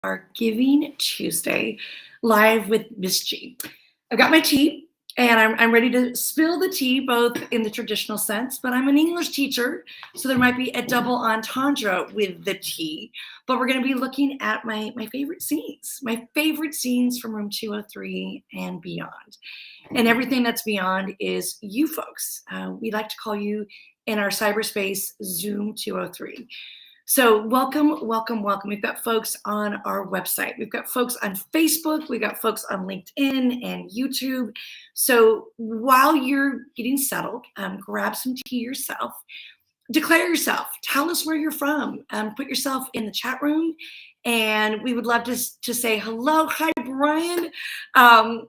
our Giving Tuesday live with Miss G. I've got my tea and I'm ready to spill the tea, both in the traditional sense, but I'm an English teacher, so there might be a double entendre with the tea. But we're going to be looking at my favorite scenes from room 203 and beyond. And everything that's beyond is you folks. We like to call you in our cyberspace Zoom 203. So welcome, welcome, welcome. We've got folks on our website. We've got folks on Facebook. We've got folks on LinkedIn and YouTube. So while you're getting settled, grab some tea yourself. Declare yourself. Tell us where you're from. Put yourself in the chat room. And we would love to say hello. Hi, Brian.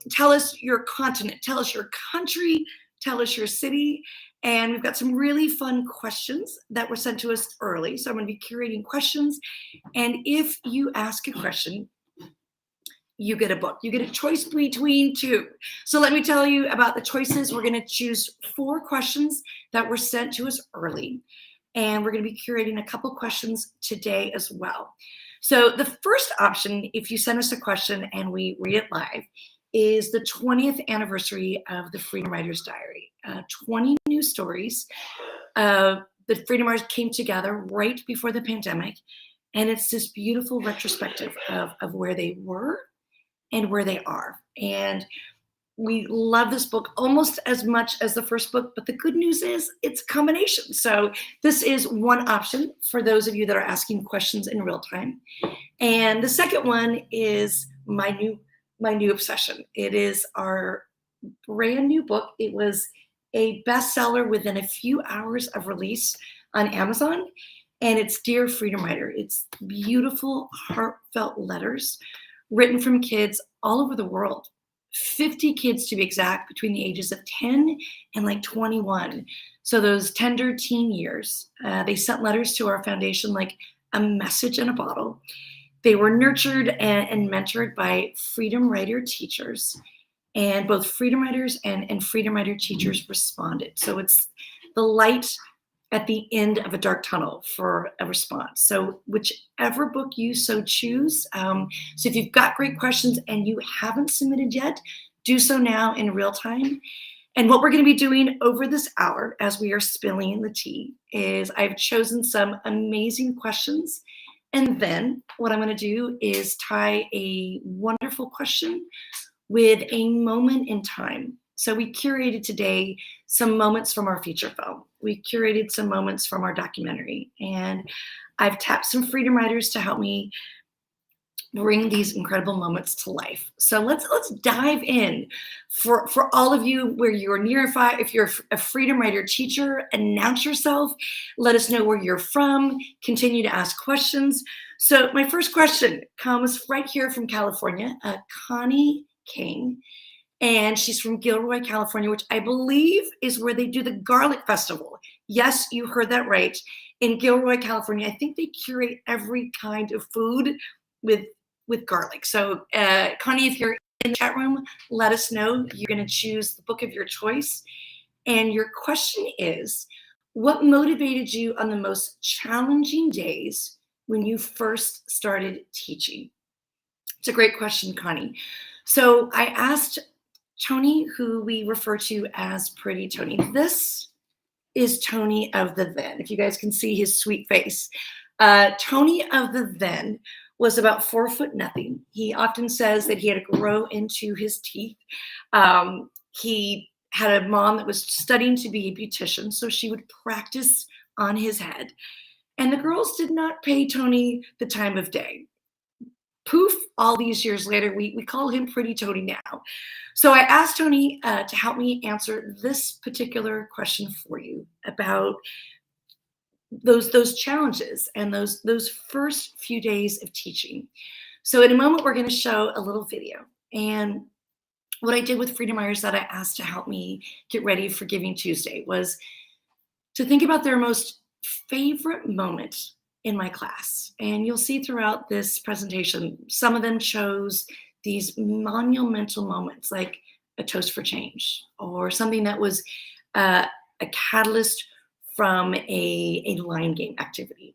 Tell us your continent. Tell us your country. Tell us your city. And we've got some really fun questions that were sent to us early. So I'm going to be curating questions. And if you ask a question, you get a book. You get a choice between two. So let me tell you about the choices. We're going to choose 4 questions that were sent to us early. And we're going to be curating a couple questions today as well. So the first option, if you send us a question and we read it live, is the 20th anniversary of the Freedom Writers Diary. 20 new stories. The Freedom Writers came together right before the pandemic, and it's this beautiful retrospective of where they were and where they are. And we love this book almost as much as the first book, but the good news is it's a combination. So this is one option for those of you that are asking questions in real time. And the second one is my new obsession. It is our brand new book. It was a bestseller within a few hours of release on Amazon, and it's Dear Freedom Writer. It's beautiful, heartfelt letters written from kids all over the world. 50 kids to be exact, between the ages of 10 and like 21. So those tender teen years, they sent letters to our foundation like a message in a bottle. They were nurtured and mentored by Freedom Writer teachers, and both Freedom Writers and Freedom Writer teachers responded. So it's the light at the end of a dark tunnel for a response. So whichever book you so choose. So if you've got great questions and you haven't submitted yet, do so now in real time. And what we're going to be doing over this hour as we are spilling the tea is I've chosen some amazing questions. And then what I'm going to do is tie a wonderful question with a moment in time. So we curated today some moments from our feature film. We curated some moments from our documentary. And I've tapped some Freedom Writers to help me bring these incredible moments to life. So let's dive in. For all of you where you're nearby, if you're a Freedom Writer teacher, announce yourself. Let us know where you're from. Continue to ask questions. So my first question comes right here from California, Connie King. And she's from Gilroy, California, which I believe is where they do the Garlic Festival. Yes, you heard that right. In Gilroy, California, I think they curate every kind of food with garlic. So Connie, if you're in the chat room, let us know. You're going to choose the book of your choice. And your question is, what motivated you on the most challenging days when you first started teaching? It's a great question, Connie. So I asked Tony, who we refer to as Pretty Tony. This is Tony of the Then, if you guys can see his sweet face. Tony of the Then was about 4 foot nothing. He often says that he had to grow into his teeth. He had a mom that was studying to be a beautician, so she would practice on his head. And the girls did not pay Tony the time of day. Poof, all these years later, we call him Pretty Tony now. So I asked Tony to help me answer this particular question for you about those challenges and those first few days of teaching. So in a moment, we're going to show a little video. And what I did with Freedom Writers that I asked to help me get ready for Giving Tuesday was to think about their most favorite moment in my class. And you'll see throughout this presentation, some of them chose these monumental moments like a toast for change or something that was a catalyst from a line game activity.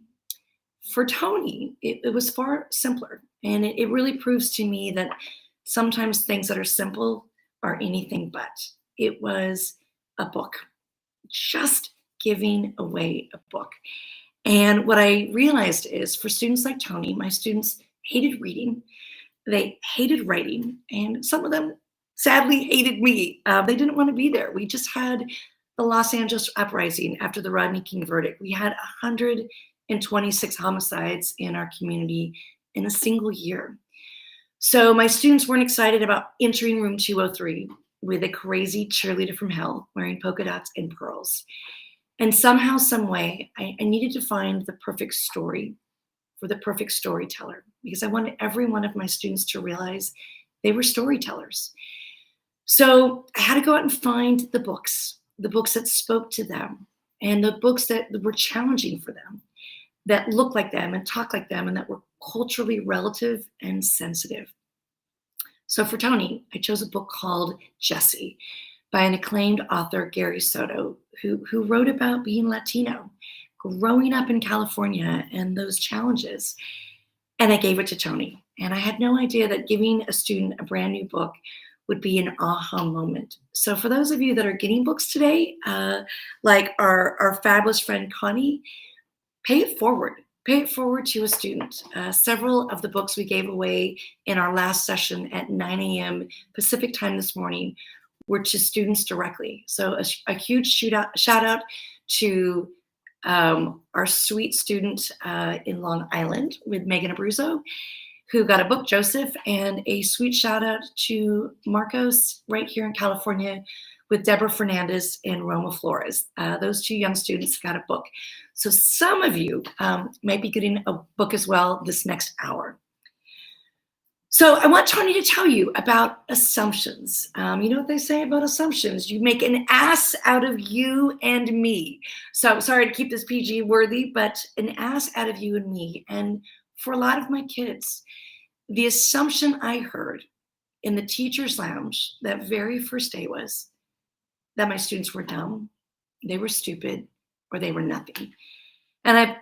For Tony, it was far simpler. And it really proves to me that sometimes things that are simple are anything but. It was a book, just giving away a book. And what I realized is for students like Tony, my students hated reading, they hated writing, and some of them sadly hated me. They didn't want to be there. We just had the Los Angeles uprising after the Rodney King verdict. We had 126 homicides in our community in a single year. So my students weren't excited about entering room 203 with a crazy cheerleader from hell wearing polka dots and pearls. And somehow, some way, I needed to find the perfect story for the perfect storyteller because I wanted every one of my students to realize they were storytellers. So I had to go out and find the books that spoke to them and the books that were challenging for them, that looked like them and talked like them and that were culturally relative and sensitive. So for Tony, I chose a book called Jessie by an acclaimed author, Gary Soto, who wrote about being Latino, growing up in California and those challenges. And I gave it to Tony. And I had no idea that giving a student a brand new book would be an aha moment. So for those of you that are getting books today, like our fabulous friend Connie, pay it forward. Pay it forward to a student. Several of the books we gave away in our last session at 9 a.m. Pacific time this morning were to students directly. So a huge shout out to our sweet student in Long Island with Megan Abruzzo, who got a book, Joseph, and a sweet shout out to Marcos right here in California with Deborah Fernandez and Roma Flores. Those two young students got a book. So some of you might be getting a book as well this next hour. So I want Tony to tell you about assumptions. You know what they say about assumptions? You make an ass out of you and me. So sorry to keep this PG worthy, but an ass out of you and me. And for a lot of my kids, the assumption I heard in the teacher's lounge that very first day was that my students were dumb, they were stupid, or they were nothing. And I've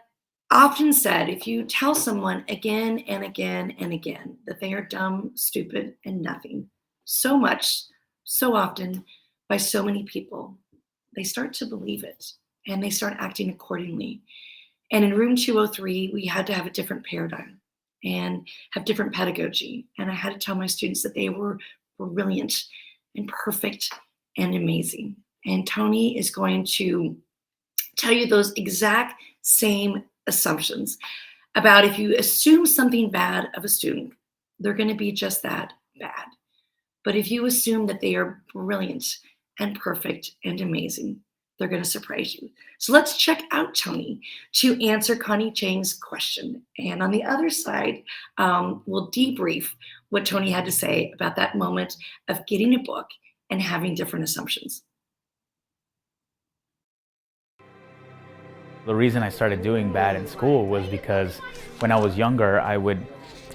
often said, if you tell someone again and again and again that they are dumb, stupid, and nothing, so much, so often, by so many people, they start to believe it and they start acting accordingly. And in room 203, we had to have a different paradigm and have different pedagogy. And I had to tell my students that they were brilliant and perfect and amazing. And Tony is going to tell you those exact same assumptions about if you assume something bad of a student, they're going to be just that bad. But if you assume that they are brilliant and perfect and amazing, they're going to surprise you. So let's check out Tony to answer Connie Chang's question. And on the other side, we'll debrief what Tony had to say about that moment of getting a book and having different assumptions. The reason I started doing bad in school was because when I was younger, I would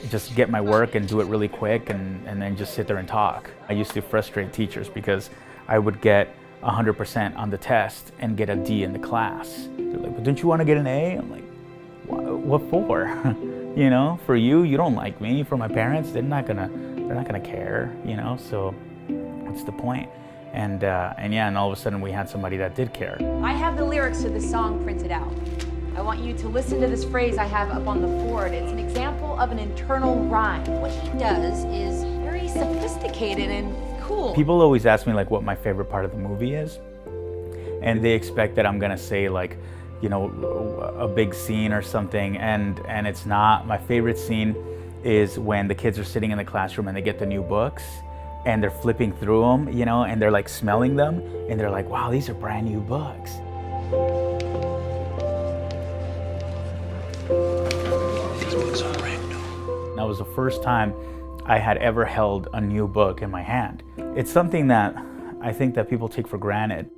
just get my work and do it really quick and then just sit there and talk. I used to frustrate teachers because I would get 100% on the test and get a D in the class. They're like, but don't you want to get an A? I'm like, what for? You know, for you don't like me. For my parents, they're not gonna care, you know, so what's the point? And yeah, and all of a sudden we had somebody that did care. I have the lyrics to the song printed out. I want you to listen to this phrase I have up on the board. It's an example of an internal rhyme. What he does is very sophisticated and cool. People always ask me like what my favorite part of the movie is. And they expect that I'm gonna say like, you know, a big scene or something, and it's not. My favorite scene is when the kids are sitting in the classroom and they get the new books and they're flipping through them, you know, and they're like smelling them and they're like, wow, these are brand new books. These books are brand new. That was the first time I had ever held a new book in my hand. It's something that I think that people take for granted.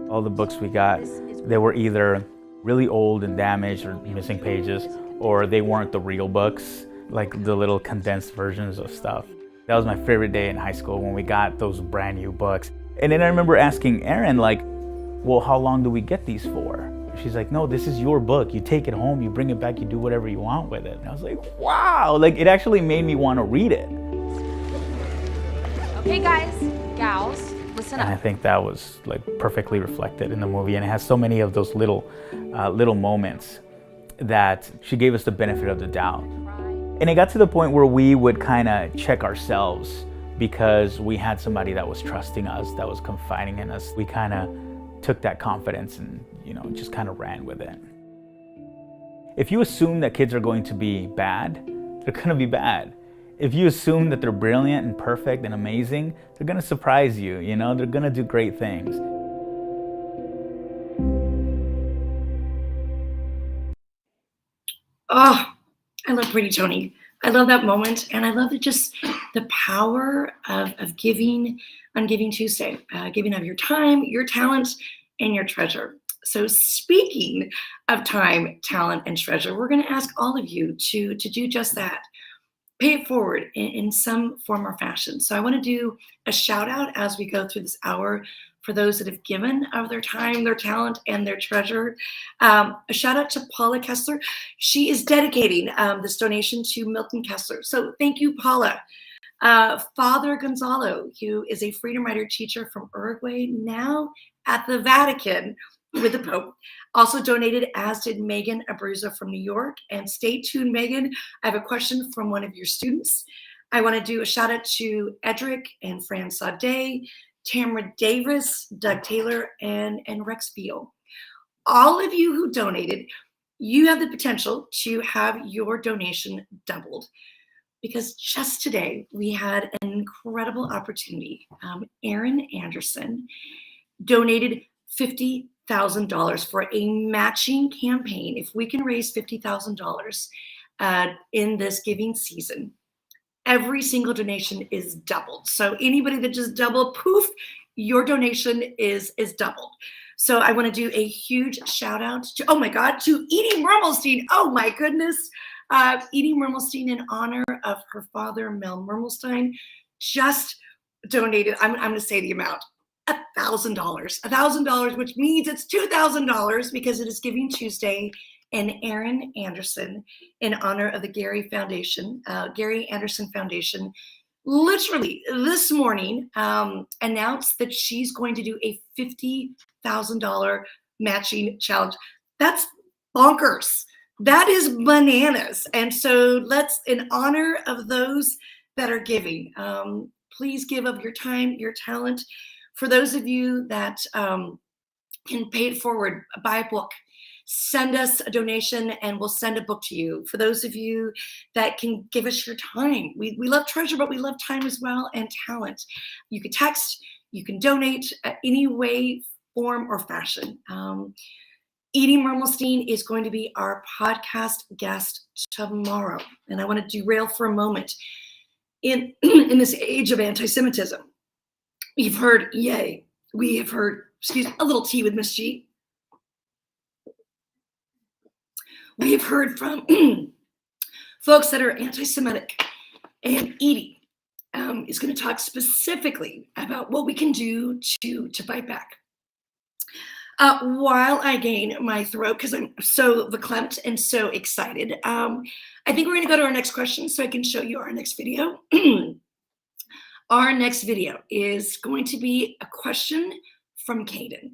All the books we got, they were either really old and damaged or missing pages, or they weren't the real books, like the little condensed versions of stuff. That was my favorite day in high school when we got those brand new books. And then I remember asking Erin, like, well, how long do we get these for? She's like, no, this is your book. You take it home, you bring it back, you do whatever you want with it. And I was like, wow, like it actually made me want to read it. Okay, guys, gals, listen And I up. think that was like perfectly reflected in the movie, and it has so many of those little moments that she gave us the benefit of the doubt. And it got to the point where we would kind of check ourselves because we had somebody that was trusting us, that was confiding in us. We kind of took that confidence and, you know, just kind of ran with it. If you assume that kids are going to be bad, they're going to be bad. If you assume that they're brilliant and perfect and amazing, they're going to surprise you, you know, they're going to do great things. Oh, I love Pretty Tony. I love that moment, and I love the power of giving on Giving Tuesday, giving of your time, your talent, and your treasure. So speaking of time, talent, and treasure, we're going to ask all of you to do just that. Pay it forward in some form or fashion. So I want to do a shout out as we go through this hour for those that have given of their time, their talent, and their treasure. A shout out to Paula Kessler. She is dedicating this donation to Milton Kessler. So thank you, Paula. Father Gonzalo, who is a freedom rider teacher from Uruguay, now at the Vatican with the Pope, also donated, as did Megan Abruzzo from New York. And stay tuned, Megan. I have a question from one of your students. I want to do a shout out to Edric and Fran Sade, Tamara Davis, Doug Taylor, and Rex Beal. All of you who donated, you have the potential to have your donation doubled. Because just today, we had an incredible opportunity. Aaron Anderson donated $50,000 for a matching campaign. If we can raise $50,000 in this giving season, every single donation is doubled. So anybody that just doubled, poof, your donation is doubled. So I want to do a huge shout out to, oh my God, to Edie Mermelstein. Oh my goodness. Edie Mermelstein, in honor of her father, Mel Mermelstein, just donated, I'm going to say the amount, $1,000, which means it's $2,000 because it is Giving Tuesday. And Aaron Anderson, in honor of the Gary Foundation, Gary Anderson Foundation, literally this morning announced that she's going to do a $50,000 matching challenge. That's bonkers. That is bananas. And so let's, in honor of those that are giving, please give of your time, your talent. For those of you that can pay it forward, buy a book, send us a donation and we'll send a book to you. For those of you that can give us your time, we love treasure, but we love time as well, and talent. You can text, you can donate any way, form, or fashion. Edie Mermelstein is going to be our podcast guest tomorrow. And I want to derail for a moment. In this age of anti-Semitism, we've heard, yay, we have heard, excuse me, a little tea with Miss G. We have heard from folks that are anti-Semitic, and Edie is going to talk specifically about what we can do to fight back. While I gain my throat, because I'm so verklempt and so excited, I think we're going to go to our next question so I can show you our next video. Our next video is going to be a question from Caden.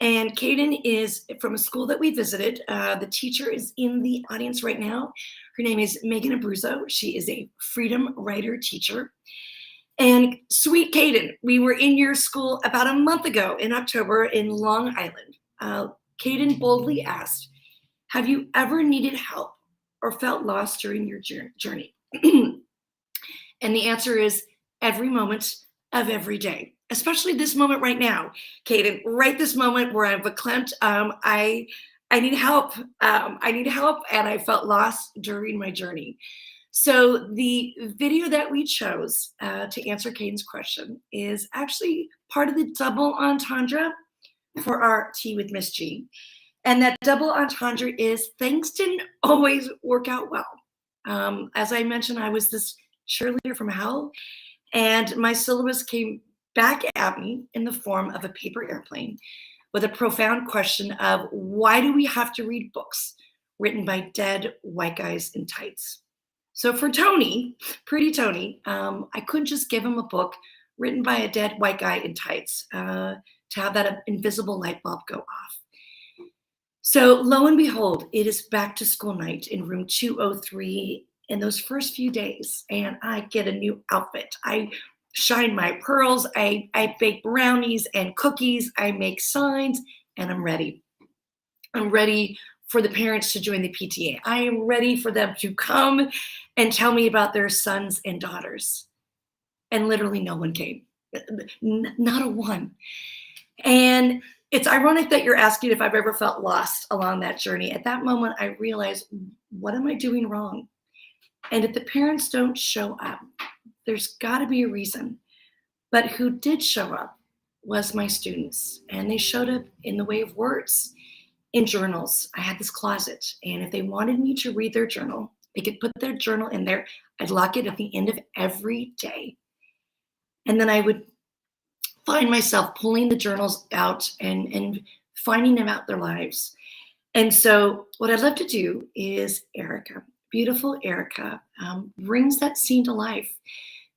And Caden is from a school that we visited. The teacher is in the audience right now. Her name is Megan Abruzzo. She is a freedom writer teacher. And sweet Caden, we were in your school about a month ago in October in Long Island. Caden boldly asked, have you ever needed help or felt lost during your journey? And the answer is every moment of every day, especially this moment right now, Caden, right this moment where I'm verklempt. I need help. I need help, and I felt lost during my journey. So the video that we chose to answer Caden's question is actually part of the double entendre for our Tea with Miss G. And that double entendre is things didn't always work out well. As I mentioned, I was this cheerleader from hell, and my syllabus came back at me in the form of a paper airplane with a profound question of why do we have to read books written by dead white guys in tights? So for Tony, pretty Tony, I couldn't just give him a book written by a dead white guy in tights to have that invisible light bulb go off. So lo and behold, it is back to school night in room 203 in those first few days, and I get a new outfit. I shine my pearls, I bake brownies and cookies, I make signs, and I'm ready. I'm ready for the parents to join the PTA. I am ready for them to come and tell me about their sons and daughters. And literally no one came, not a one. And it's ironic that you're asking if I've ever felt lost along that journey. At that moment, I realized, what am I doing wrong? And if the parents don't show up, there's got to be a reason. But who did show up was my students. And they showed up in the way of words, in journals. I had this closet. And if they wanted me to read their journal, they could put their journal in there. I'd lock it at the end of every day. And then I would find myself pulling the journals out and finding them out their lives. And so what I'd love to do is Erica, beautiful Erica, brings that scene to life.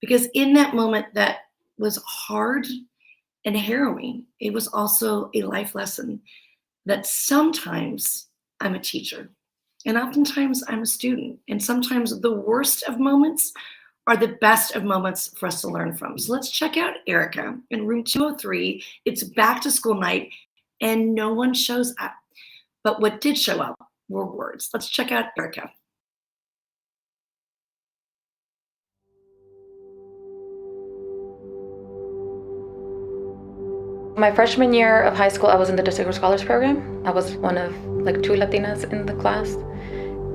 Because in that moment that was hard and harrowing, it was also a life lesson that sometimes I'm a teacher and oftentimes I'm a student. And sometimes the worst of moments are the best of moments for us to learn from. So let's check out Erica in room 203. It's back to school night and no one shows up. But what did show up were words. Let's check out Erica. My freshman year of high school, I was in the Distinguished Scholars Program. I was one of like 2 Latinas in the class.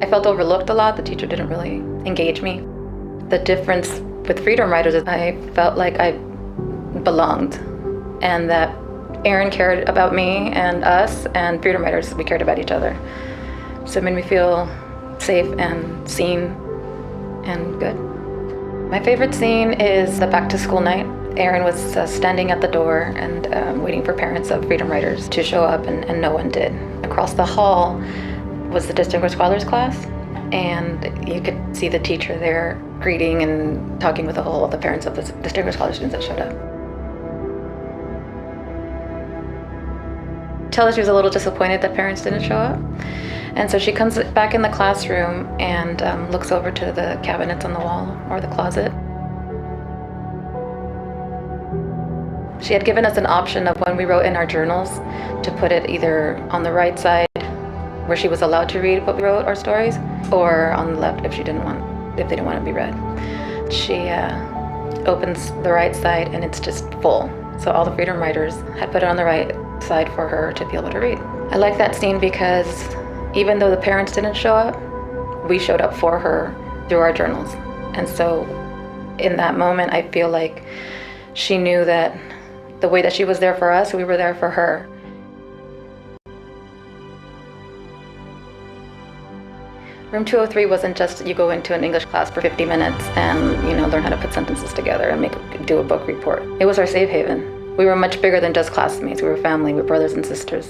I felt overlooked a lot. The teacher didn't really engage me. The difference with Freedom Writers is I felt like I belonged and that Aaron cared about me and us, and Freedom Writers, we cared about each other. So it made me feel safe and seen and good. My favorite scene is the back to school night. Aaron was standing at the door and waiting for parents of Freedom Writers to show up, and no one did. Across the hall was the Distinguished Scholars class, and you could see the teacher there greeting and talking with all of the parents of the Distinguished Scholars students that showed up. Tell her she was a little disappointed that parents didn't show up. And so she comes back in the classroom and looks over to the cabinets on the wall or the closet. She had given us an option of when we wrote in our journals to put it either on the right side where she was allowed to read what we wrote, our stories, or on the left if they didn't want to be read. She opens the right side and it's just full. So all the Freedom Writers had put it on the right side for her to be able to read. I like that scene because even though the parents didn't show up, we showed up for her through our journals. And so in that moment, I feel like she knew that the way that she was there for us, we were there for her. Room 203 wasn't just you go into an English class for 50 minutes and learn how to put sentences together and do a book report. It was our safe haven. We were much bigger than just classmates. We were family. We were brothers and sisters.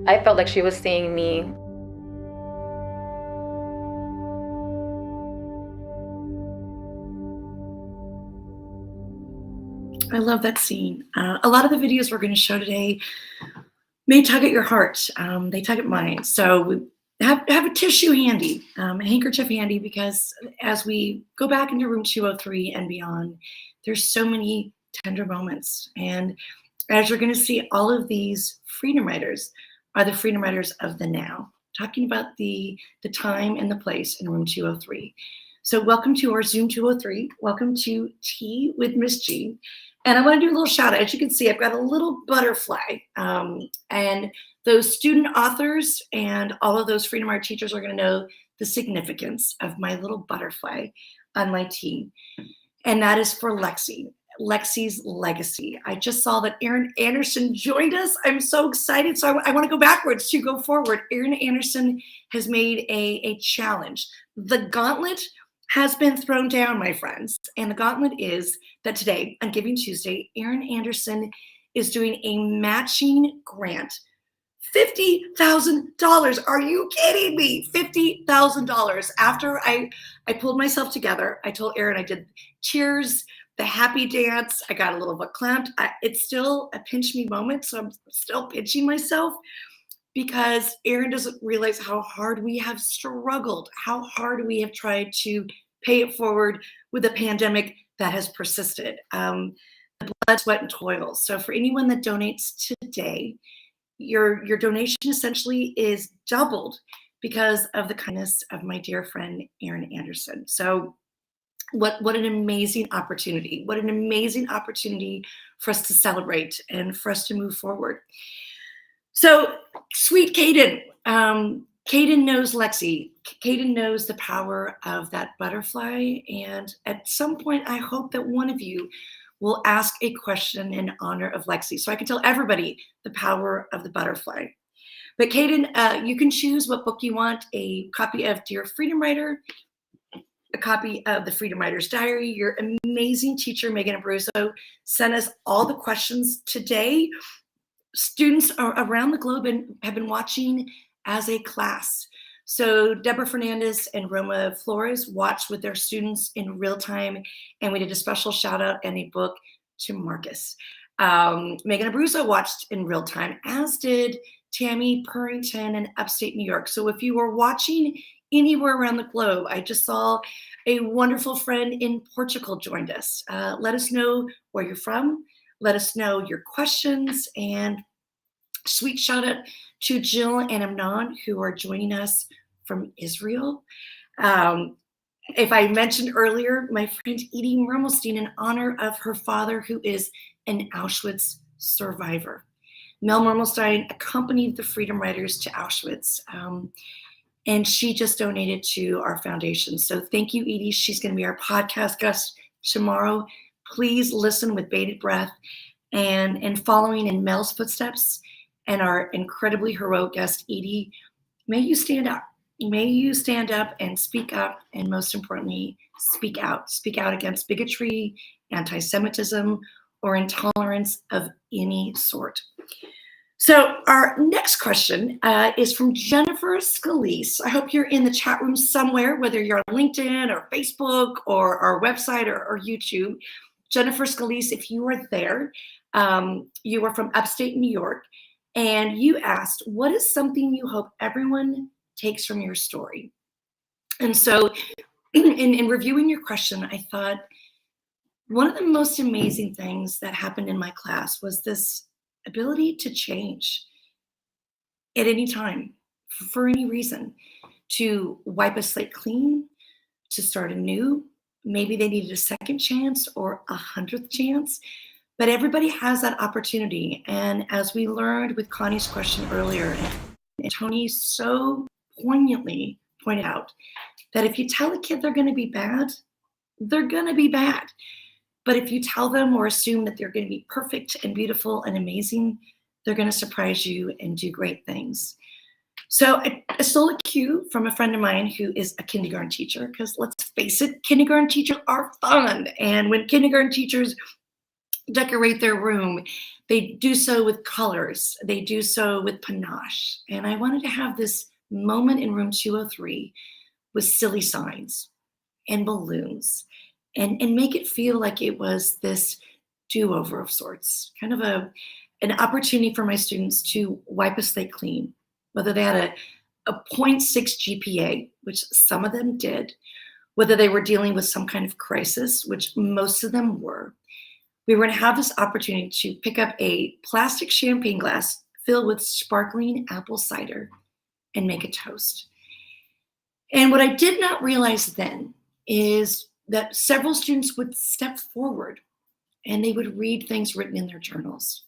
I felt like she was seeing me. I love that scene. A lot of the videos we're going to show today may tug at your heart. They tug at mine. So have a tissue handy, a handkerchief handy, because as we go back into room 203 and beyond, there's so many tender moments. And as you're going to see, all of these Freedom Writers are the Freedom Writers of the now, talking about the time and the place in room 203. So welcome to our Zoom 203. Welcome to Tea with Miss G. And I want to do a little shout out. As you can see, I've got a little butterfly. And those student authors and all of those Freedom Art teachers are going to know the significance of my little butterfly on my tea. And that is for Lexi. Lexi's legacy. I just saw that Erin Anderson joined us. I'm so excited. So I want to go backwards to go forward. Erin Anderson has made a challenge. The gauntlet has been thrown down, my friends. And the gauntlet is that today, on Giving Tuesday, Erin Anderson is doing a matching grant. $50,000. Are you kidding me? $50,000. After I pulled myself together, I told Aaron I did cheers, the happy dance. I got a little bit clamped. It's still a pinch me moment, so I'm still pinching myself because Aaron doesn't realize how hard we have struggled, how hard we have tried to pay it forward with a pandemic that has persisted. Blood, sweat, and toil. So for anyone that donates today, your donation essentially is doubled because of the kindness of my dear friend Aaron Anderson. So what an amazing opportunity. What an amazing opportunity for us to celebrate and for us to move forward. So sweet Caden. Caden knows Lexi. Caden knows the power of that butterfly. And at some point, I hope that one of you will ask a question in honor of Lexi, so I can tell everybody the power of the butterfly. But Caden, you can choose what book you want, a copy of Dear Freedom Writer, a copy of the Freedom Writer's Diary. Your amazing teacher, Megan Abruzzo, sent us all the questions today. Students around the globe have been watching as a class. So Deborah Fernandez and Roma Flores watched with their students in real time, and we did a special shout out and a book to Marcus. Megan Abruzzo watched in real time, as did Tammy Purrington in upstate New York. So if you were watching anywhere around the globe, I just saw a wonderful friend in Portugal joined us. Let us know where you're from. Let us know your questions, and sweet shout out to Jill and Amnon, who are joining us from Israel. If I mentioned earlier, my friend Edie Mermelstein, in honor of her father, who is an Auschwitz survivor. Mel Mermelstein accompanied the Freedom Writers to Auschwitz, and she just donated to our foundation. So thank you, Edie. She's going to be our podcast guest tomorrow. Please listen with bated breath and following in Mel's footsteps and our incredibly heroic guest, Edie. May you stand up. May you stand up and speak up, and most importantly, speak out. Speak out against bigotry, anti-Semitism, or intolerance of any sort. So our next question is from Jennifer Scalise. I hope you're in the chat room somewhere, whether you're on LinkedIn or Facebook or our website or YouTube. Jennifer Scalise, if you are there, you are from upstate New York, and you asked, what is something you hope everyone takes from your story? And so in reviewing your question, I thought one of the most amazing things that happened in my class was this ability to change at any time, for any reason, to wipe a slate clean, to start anew. Maybe they needed a second chance or 100th chance, but everybody has that opportunity. And as we learned with Connie's question earlier, and Tony so poignantly pointed out that if you tell a kid they're going to be bad, they're going to be bad. But if you tell them or assume that they're going to be perfect and beautiful and amazing, they're going to surprise you and do great things. So I stole a cue from a friend of mine who is a kindergarten teacher, because let's face it, kindergarten teachers are fun. And when kindergarten teachers decorate their room, they do so with colors. They do so with panache. And I wanted to have this moment in room 203 with silly signs and balloons and make it feel like it was this do-over of sorts, kind of an opportunity for my students to wipe a slate clean, whether they had a 0.6 GPA, which some of them did, whether they were dealing with some kind of crisis, which most of them were. We were going to have this opportunity to pick up a plastic champagne glass filled with sparkling apple cider and make a toast. And what I did not realize then is that several students would step forward and they would read things written in their journals.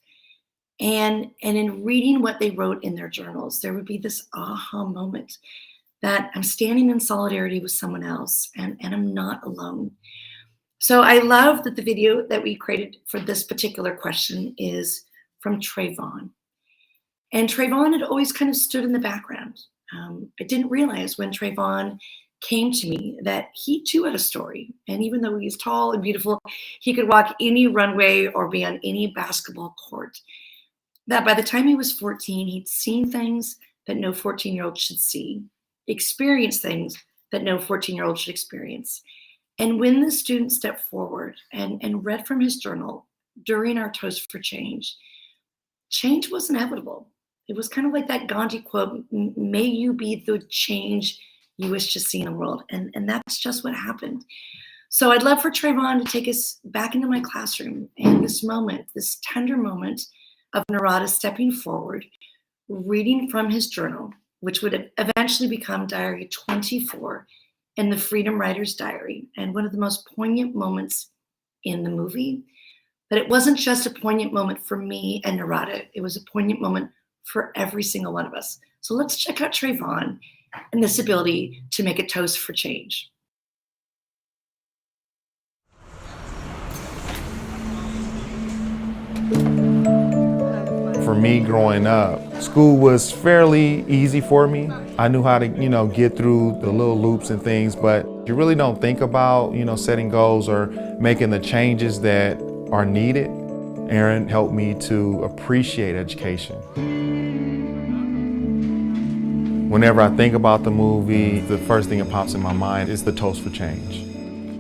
And in reading what they wrote in their journals, there would be this aha moment that I'm standing in solidarity with someone else and I'm not alone. So I love that the video that we created for this particular question is from Trayvon. And Trayvon had always kind of stood in the background. I didn't realize when Trayvon came to me that he too had a story. And even though he's tall and beautiful, he could walk any runway or be on any basketball court. That by the time he was 14, he'd seen things that no 14-year-old should see, experienced things that no 14-year-old should experience. And when the student stepped forward and read from his journal during our Toast for Change, change was inevitable. It was kind of like that Gandhi quote, may you be the change you wish to see in the world. And that's just what happened. So I'd love for Trayvon to take us back into my classroom and this moment, this tender moment of Narada stepping forward, reading from his journal, which would eventually become Diary 24 and the Freedom Writer's Diary, and one of the most poignant moments in the movie. But it wasn't just a poignant moment for me and Narada. It was a poignant moment for every single one of us. So let's check out Trayvon and this ability to make a toast for change. For me growing up, school was fairly easy for me. I knew how to, get through the little loops and things, but you really don't think about, setting goals or making the changes that are needed. Aaron helped me to appreciate education. Whenever I think about the movie, the first thing that pops in my mind is the Toast for Change.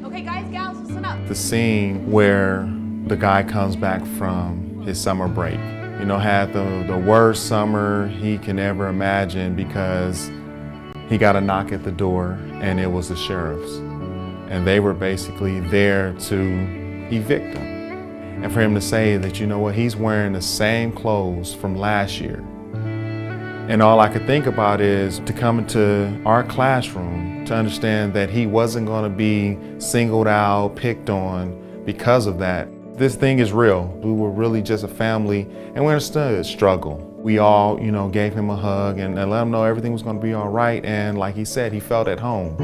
Okay, guys, gals, listen up. The scene where the guy comes back from his summer break. Had the worst summer he can ever imagine because he got a knock at the door and it was the sheriffs. And they were basically there to evict him. And for him to say that, he's wearing the same clothes from last year. And all I could think about is to come into our classroom to understand that he wasn't going to be singled out, picked on because of that. This thing is real. We were really just a family and we understood struggle. We all, gave him a hug and let him know everything was going to be all right. And like he said, he felt at home.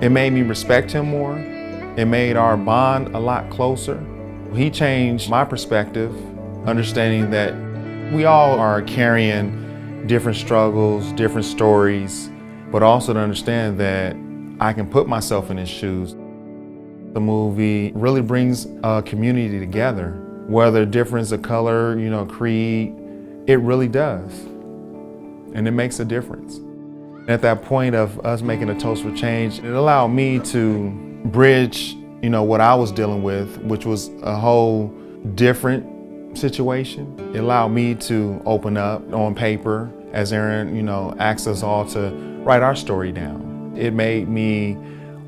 It made me respect him more. It made our bond a lot closer. He changed my perspective, understanding that we all are carrying different struggles, different stories, but also to understand that I can put myself in his shoes. The movie really brings a community together, whether difference of color, creed, it really does. And it makes a difference. At that point of us making a toast for change, it allowed me to bridge, what I was dealing with, which was a whole different situation. It allowed me to open up on paper as Aaron, asked us all to write our story down. It made me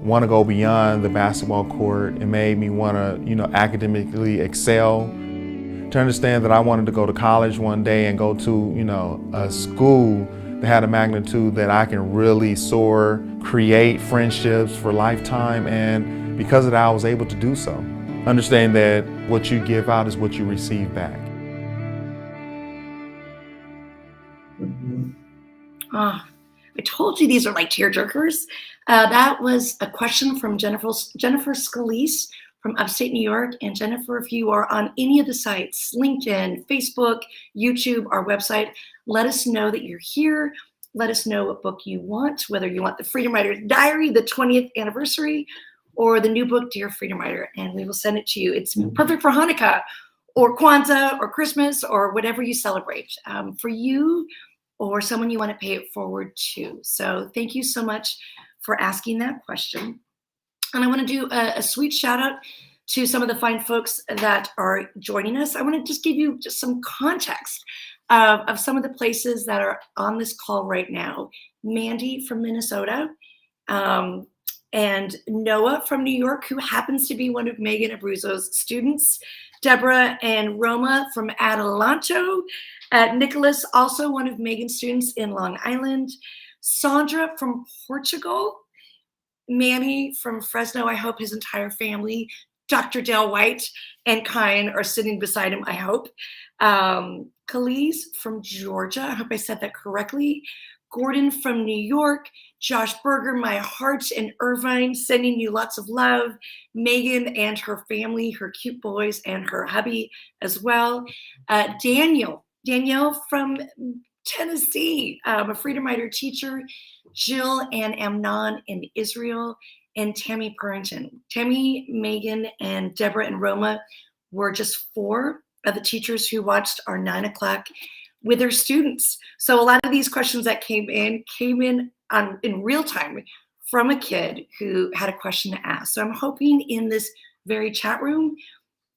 want to go beyond the basketball court. It made me want to, academically excel. To understand that I wanted to go to college one day and go to, a school that had a magnitude that I can really soar, create friendships for a lifetime, and because of that, I was able to do so. Understand that what you give out is what you receive back. Oh, I told you these are like tearjerkers. That was a question from Jennifer Scalise from upstate New York. And Jennifer, if you are on any of the sites, LinkedIn, Facebook, YouTube, our website, let us know that you're here. Let us know what book you want, whether you want the Freedom Writer's Diary, the 20th anniversary, or the new book, Dear Freedom Writer, and we will send it to you. It's perfect for Hanukkah or Kwanzaa or Christmas or whatever you celebrate for you or someone you want to pay it forward to. So thank you so much for asking that question. And I want to do a sweet shout out to some of the fine folks that are joining us. I want to just give you just some context of some of the places that are on this call right now. Mandy from Minnesota, and Noah from New York, who happens to be one of Megan Abruzzo's students. Deborah and Roma from Adelanto. Nicholas, also one of Megan's students in Long Island. Sandra from Portugal. Manny from Fresno, I hope his entire family. Dr. Dale White and Kyan are sitting beside him, I hope. Khalees from Georgia, I hope I said that correctly. Gordon from New York. Josh Berger, my heart, and Irvine, sending you lots of love. Megan and her family, her cute boys, and her hubby as well. Daniel Danielle from Tennessee, a Freedom Rider teacher, Jill and Amnon in Israel, and Tammy Purrington. Tammy, Megan, and Deborah and Roma were just 4 of the teachers who watched our 9 o'clock with their students. So a lot of these questions that came in in real time from a kid who had a question to ask. So I'm hoping in this very chat room,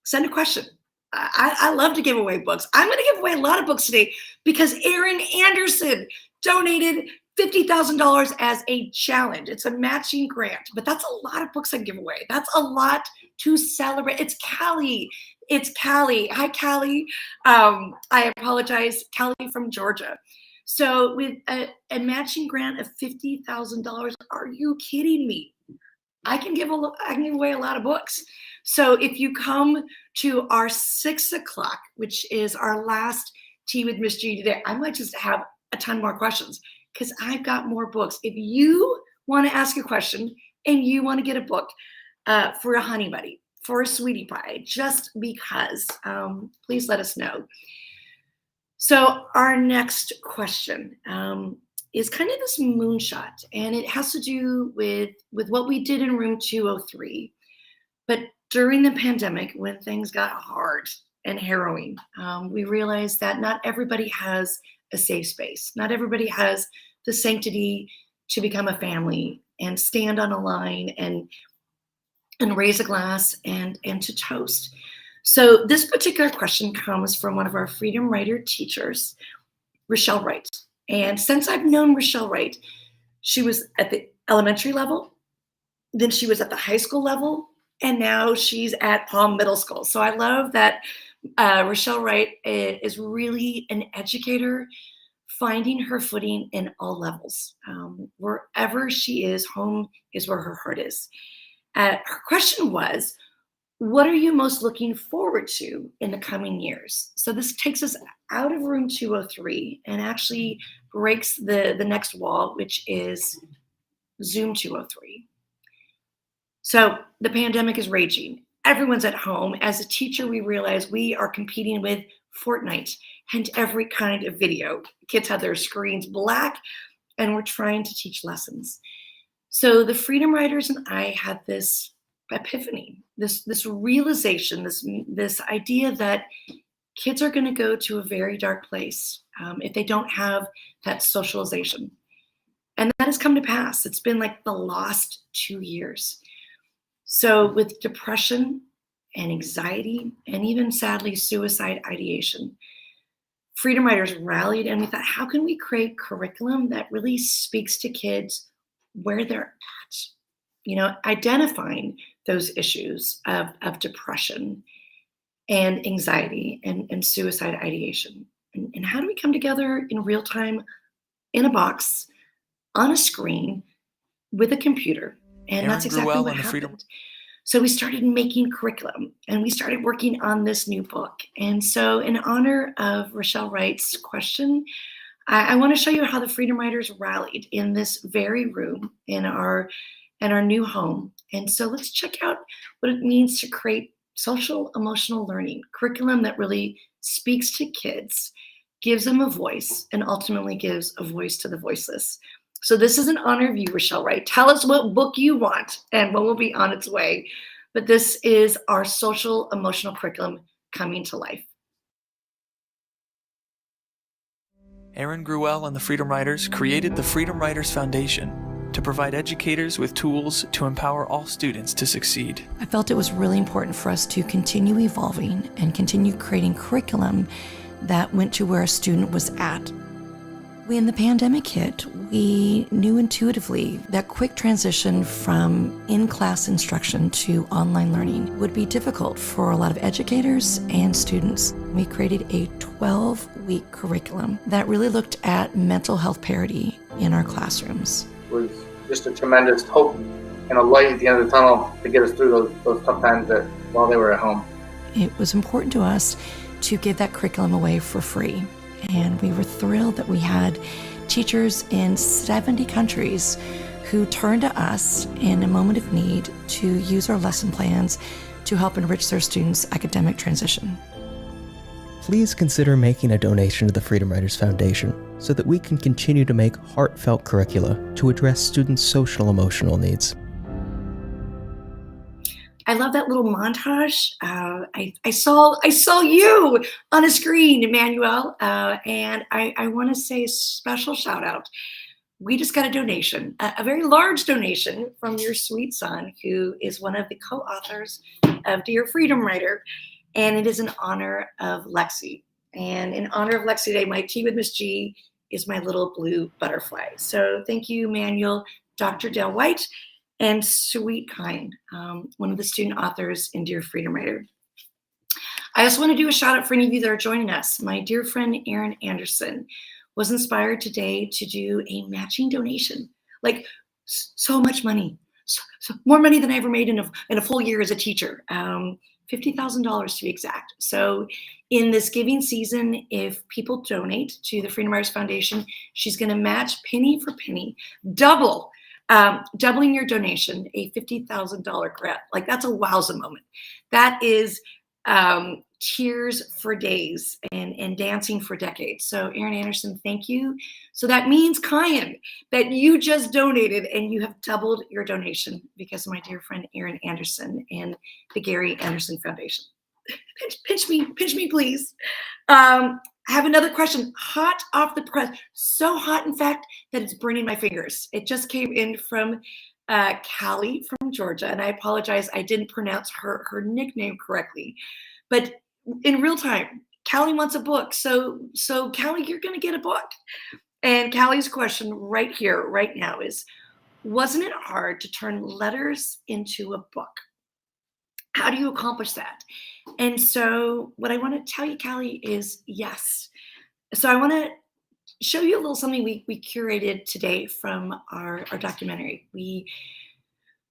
send a question. I love to give away books. I'm going to give away a lot of books today because Aaron Anderson donated $50,000 as a challenge. It's a matching grant, but that's a lot of books I give away. That's a lot to celebrate. It's Callie. Hi, Callie. I apologize, Callie from Georgia. So with a matching grant of $50,000, are you kidding me? I can give away a lot of books. So if you come to our 6 o'clock, which is our last Tea with Miss G today, I might just have a ton more questions because I've got more books. If you want to ask a question and you want to get a book for a honey buddy, for a sweetie pie, just because, please let us know. So our next question is kind of this moonshot, and it has to do with what we did in room 203. But during the pandemic, when things got hard and harrowing, we realized that not everybody has a safe space. Not everybody has the sanctity to become a family and stand on a line and raise a glass and to toast. So this particular question comes from one of our Freedom Rider teachers, Rochelle Wright. And since I've known Rochelle Wright, she was at the elementary level, then she was at the high school level, and now she's at Palm Middle School. So I love that Rochelle Wright is really an educator, finding her footing in all levels. Wherever she is, home is where her heart is. Her question was, what are you most looking forward to in the coming years? So this takes us out of room 203 and actually breaks the next wall, which is Zoom 203. So the pandemic is raging. Everyone's at home. As a teacher, we realize we are competing with Fortnite and every kind of video. Kids have their screens black, and we're trying to teach lessons. So the Freedom Riders and I had this epiphany, this realization, this idea that kids are going to go to a very dark place if they don't have that socialization. And that has come to pass. It's been like the last 2 years. So with depression and anxiety, and even sadly, suicide ideation, Freedom Riders rallied and we thought, how can we create curriculum that really speaks to kids where they're at? You know, identifying those issues of depression and anxiety and suicide ideation. And how do we come together in real time, in a box, on a screen, with a computer? And that's exactly what happened. So we started making curriculum and we started working on this new book. And so in honor of Rochelle Wright's question, I want to show you how the Freedom Riders rallied in this very room in our new home. And so let's check out what it means to create social emotional learning, curriculum that really speaks to kids, gives them a voice, and ultimately gives a voice to the voiceless. So this is in honor of you, Rochelle Wright. Tell us what book you want and what will be on its way. But this is our social emotional curriculum coming to life. Aaron Gruelle and the Freedom Riders created the Freedom Riders Foundation to provide educators with tools to empower all students to succeed. I felt it was really important for us to continue evolving and continue creating curriculum that went to where a student was at. When the pandemic hit, we knew intuitively that quick transition from in-class instruction to online learning would be difficult for a lot of educators and students. We created a 12-week curriculum that really looked at mental health parity in our classrooms. It was just a tremendous hope and a light at the end of the tunnel to get us through those tough times that while they were at home. It was important to us to give that curriculum away for free. And we were thrilled that we had teachers in 70 countries who turned to us in a moment of need to use our lesson plans to help enrich their students' academic transition. please consider making a donation to the Freedom Writers Foundation so that we can continue to make heartfelt curricula to address students' social-emotional needs. I love that little montage. I saw you on a screen, Emmanuel, and I want to say a special shout out. We just got a donation, a very large donation from your sweet son, who is one of the co-authors of Dear Freedom Writer, and it is in honor of Lexi. And in honor of Lexi Day, my tea with Miss G is my little blue butterfly. So thank you, Emmanuel, Dr. Dale White, and Sweet Kind, one of the student authors in Dear Freedom Writer. I also want to do a shout out for any of you that are joining us. My dear friend Erin Anderson was inspired today to do a matching donation, like so much money, so more money than I ever made in a full year as a teacher, $50,000 to be exact. So in this giving season, if people donate to the Freedom Writers Foundation, she's going to match penny for penny, doubling your donation, a $50,000 grant. Like, that's a wowza moment. That is tears for days and dancing for decades. So Erin Anderson, thank you. So that means, Kyan, that you just donated and you have doubled your donation because of my dear friend Erin Anderson and the Gary Anderson Foundation. Pinch me, please. I have another question, hot off the press. So hot, in fact, that it's burning my fingers. It just came in from Callie from Georgia, and I apologize, I didn't pronounce her nickname correctly. But in real time, Callie wants a book. So Callie, you're going to get a book. And Callie's question right here, right now is, wasn't it hard to turn letters into a book? How do you accomplish that? And so what I want to tell you, Callie, is yes. So I want to show you a little something we curated today from our documentary. We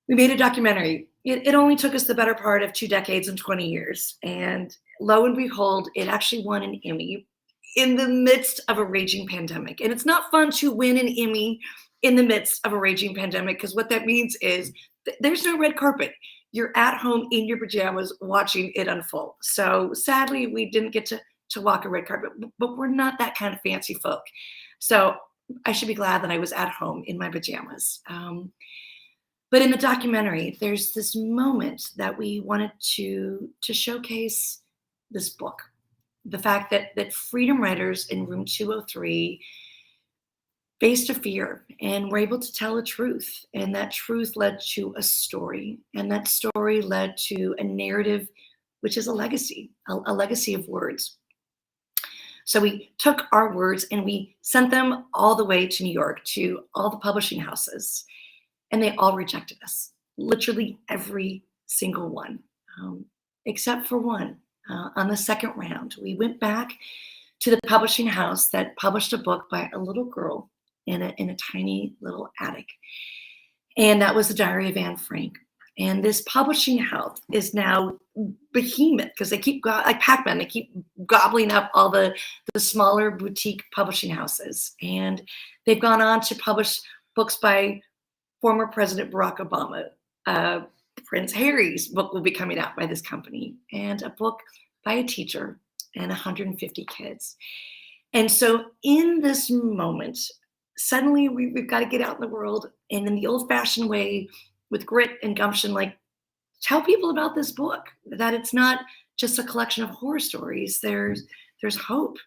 made a documentary. It only took us the better part of 2 decades and 20 years. And lo and behold, it actually won an Emmy in the midst of a raging pandemic. And it's not fun to win an Emmy in the midst of a raging pandemic, because what that means is there's no red carpet. You're at home in your pajamas watching it unfold. So sadly, we didn't get to walk a red carpet, but we're not that kind of fancy folk. So I should be glad that I was at home in my pajamas. But in the documentary, there's this moment that we wanted to showcase this book. The fact that freedom writers in room 203 faced a fear and were able to tell a truth. And that truth led to a story. And that story led to a narrative, which is a legacy of words. So we took our words and we sent them all the way to New York to all the publishing houses. And they all rejected us, literally every single one, except for one. On the second round, we went back to the publishing house that published a book by a little girl in a tiny little attic. And that was The Diary of Anne Frank. And this publishing house is now behemoth because they keep, like Pac-Man, they keep gobbling up all the smaller boutique publishing houses. And they've gone on to publish books by former President Barack Obama. Prince Harry's book will be coming out by this company, and a book by a teacher and 150 kids. And so in this moment, suddenly we've got to get out in the world, and in the old-fashioned way, with grit and gumption, like, tell people about this book, that it's not just a collection of horror stories. There's hope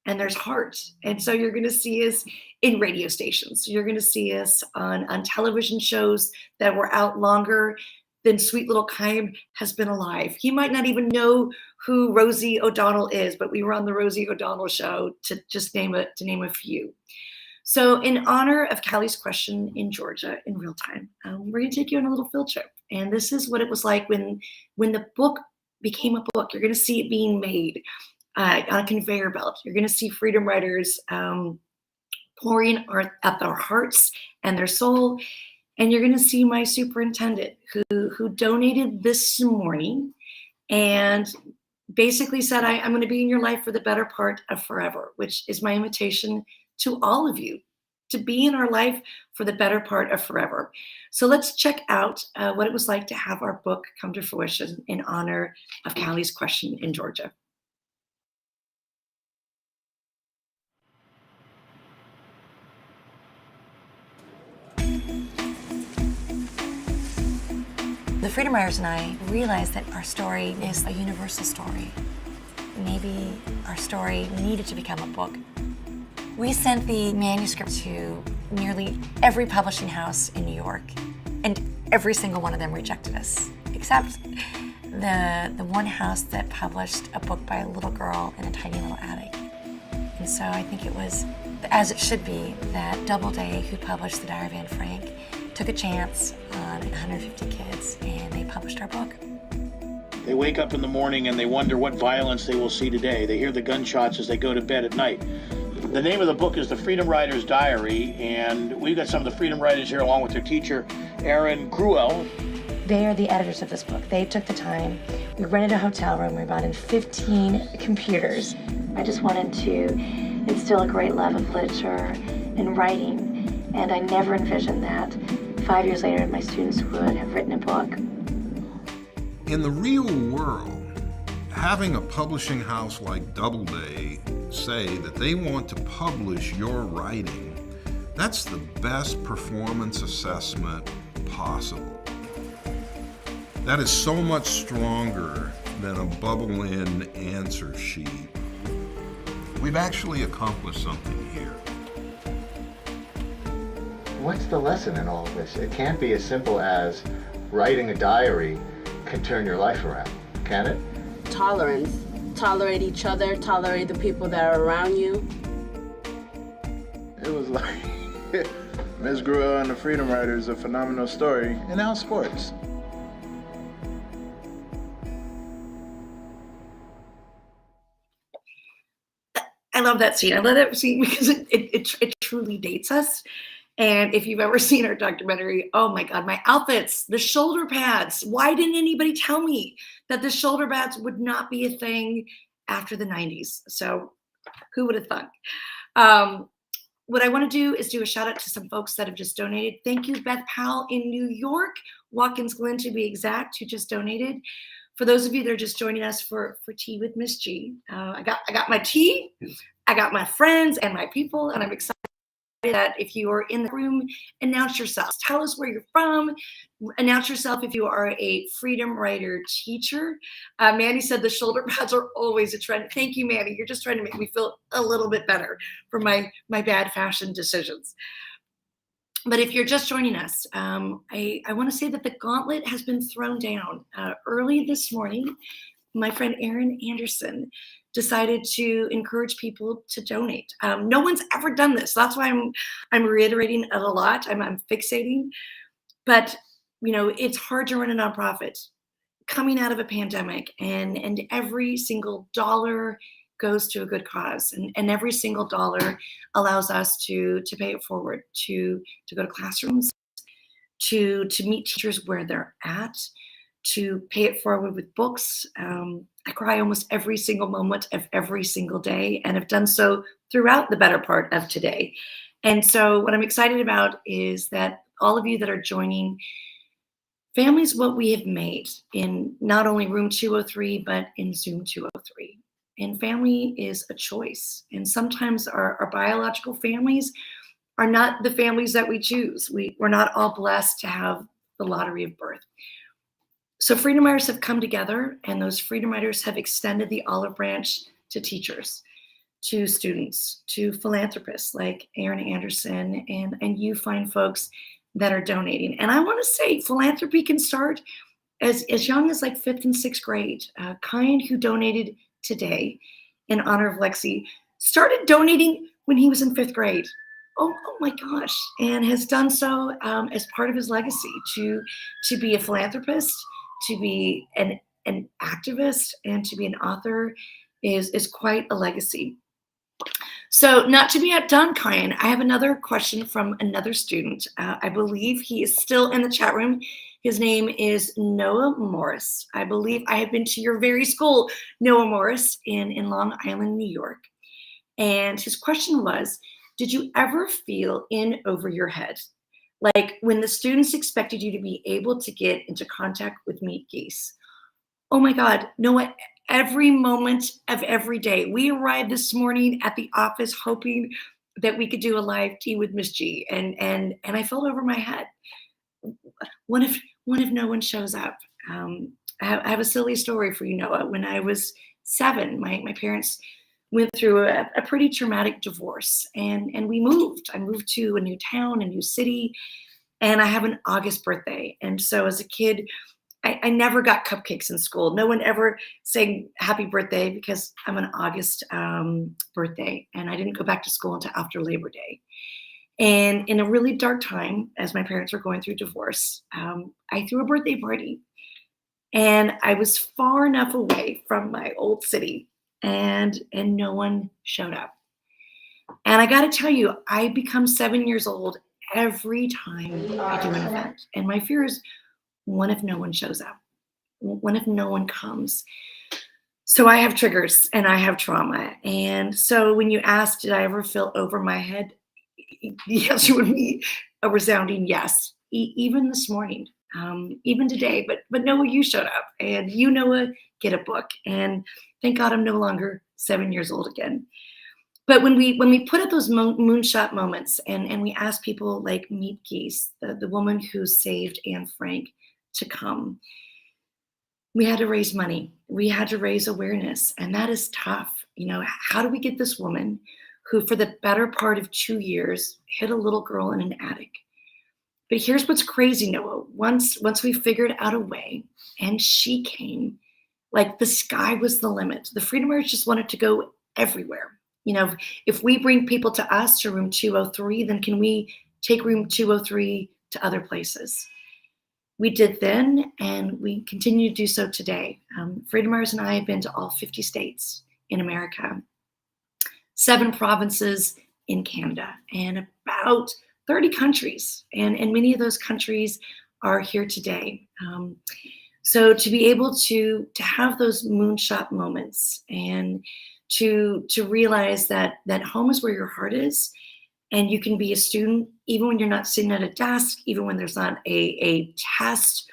and there's heart. And so you're going to see us in radio stations. You're going to see us on television shows that were out longer than sweet little Chaim has been alive. He might not even know who Rosie O'Donnell is, but we were on the Rosie O'Donnell show, to just name a few. So in honor of Callie's question in Georgia in real time, we're going to take you on a little field trip. And this is what it was like when the book became a book. You're going to see it being made on a conveyor belt. You're going to see freedom writers pouring out their hearts and their soul. And you're going to see my superintendent who donated this morning and basically said, I'm going to be in your life for the better part of forever, which is my invitation to all of you to be in our life for the better part of forever. So let's check out what it was like to have our book come to fruition in honor of Callie's question in Georgia. The Freedom Riders and I realized that our story is a universal story. Maybe our story needed to become a book. We sent the manuscript to nearly every publishing house in New York, and every single one of them rejected us, except the one house that published a book by a little girl in a tiny little attic. And so I think it was, as it should be, that Doubleday, who published The Diary of Anne Frank, took a chance on 150 kids, and they published our book. They wake up in the morning and they wonder what violence they will see today. They hear the gunshots as they go to bed at night. The name of the book is The Freedom Riders Diary, and we've got some of the Freedom Riders here along with their teacher, Erin Gruel. They are the editors of this book. They took the time. We rented a hotel room. We brought in 15 computers. I just wanted to instill a great love of literature and writing, and I never envisioned that 5 years later my students would have written a book. In the real world, having a publishing house like Doubleday say that they want to publish your writing, that's the best performance assessment possible. That is so much stronger than a bubble-in answer sheet. We've actually accomplished something here. What's the lesson in all of this? It can't be as simple as writing a diary can turn your life around, can it? Tolerance. Tolerate each other, tolerate the people that are around you. It was like Ms. Gruel and the Freedom Riders, a phenomenal story, and now sports. I love that scene. I love that scene because it truly dates us. And if you've ever seen our documentary, oh my God, my outfits, the shoulder pads. Why didn't anybody tell me that the shoulder pads would not be a thing after the 90s? So who would have thought? What I want to do is do a shout out to some folks that have just donated. Thank you, Beth Powell in New York, Watkins Glen to be exact, who just donated. For those of you that are just joining us for Tea with Miss G, I got my tea, I got my friends and my people, and I'm excited that if you are in the room, announce yourself. Tell us where you're from. Announce yourself if you are a Freedom Rider teacher. Manny said the shoulder pads are always a trend. Thank you, Manny. You're just trying to make me feel a little bit better for my bad fashion decisions. But if you're just joining us, I want to say that the gauntlet has been thrown down. Early this morning, my friend Erin Anderson decided to encourage people to donate. No one's ever done this. That's why I'm reiterating it a lot. I'm fixating. But you know, it's hard to run a nonprofit coming out of a pandemic, and every single dollar goes to a good cause, and every single dollar allows us to pay it forward, to go to classrooms, to meet teachers where they're at, to pay it forward with books. I cry almost every single moment of every single day, and have done so throughout the better part of today. And so what I'm excited about is that all of you that are joining, family's what we have made in not only room 203, but in Zoom 203. And family is a choice. And sometimes our biological families are not the families that we choose. We're not all blessed to have the lottery of birth. So Freedom Riders have come together, and those Freedom Riders have extended the olive branch to teachers, to students, to philanthropists like Erin Anderson, and you fine folks that are donating. And I want to say philanthropy can start as young as like 5th and 6th grade. Kyan, who donated today in honor of Lexi, started donating when he was in 5th grade. Oh my gosh, and has done so as part of his legacy to be a philanthropist, to be an activist, and to be an author is quite a legacy. So not to be outdone, Kyan, I have another question from another student. I believe he is still in the chat room. His name is Noah Morris. I believe I have been to your very school, Noah Morris, in Long Island, New York. And his question was, did you ever feel in over your head? Like when the students expected you to be able to get into contact with meat geese? Oh my God, Noah, every moment of every day. We arrived this morning at the office hoping that we could do a live tea with Miss G, and I felt over my head. What What if no one shows up? I have a silly story for you, Noah. When I was 7, my parents went through a pretty traumatic divorce, and we moved. I moved to a new town, a new city, and I have an August birthday. And so as a kid, I never got cupcakes in school. No one ever sang happy birthday because I'm an August birthday, and I didn't go back to school until after Labor Day. And in a really dark time, as my parents were going through divorce, I threw a birthday party. And I was far enough away from my old city, and no one showed up. And I got to tell you, I become 7 years old every time I do an event. And my fear is, what if no one shows up? What if no one comes? So I have triggers and I have trauma. And so when you ask, did I ever feel over my head? The answer would be a resounding yes. Even this morning, even today. But Noah, you showed up, and you, Noah, get a book. And thank God I'm no longer 7 years old again. But when we put up those moonshot moments, and we ask people like Meet Geese, the woman who saved Anne Frank, to come, we had to raise money. We had to raise awareness, and that is tough. You know, how do we get this woman who, for the better part of 2 years, hid a little girl in an attic? But here's what's crazy, Noah. Once we figured out a way, and she came, like the sky was the limit. The Freedom Riders just wanted to go everywhere. You know, if we bring people to us, to room 203, then can we take room 203 to other places? We did then, and we continue to do so today. Freedom Riders and I have been to all 50 states in America, 7 provinces in Canada, and about 30 countries. And many of those countries are here today. So to be able to have those moonshot moments, and to realize that home is where your heart is, and you can be a student even when you're not sitting at a desk, even when there's not a test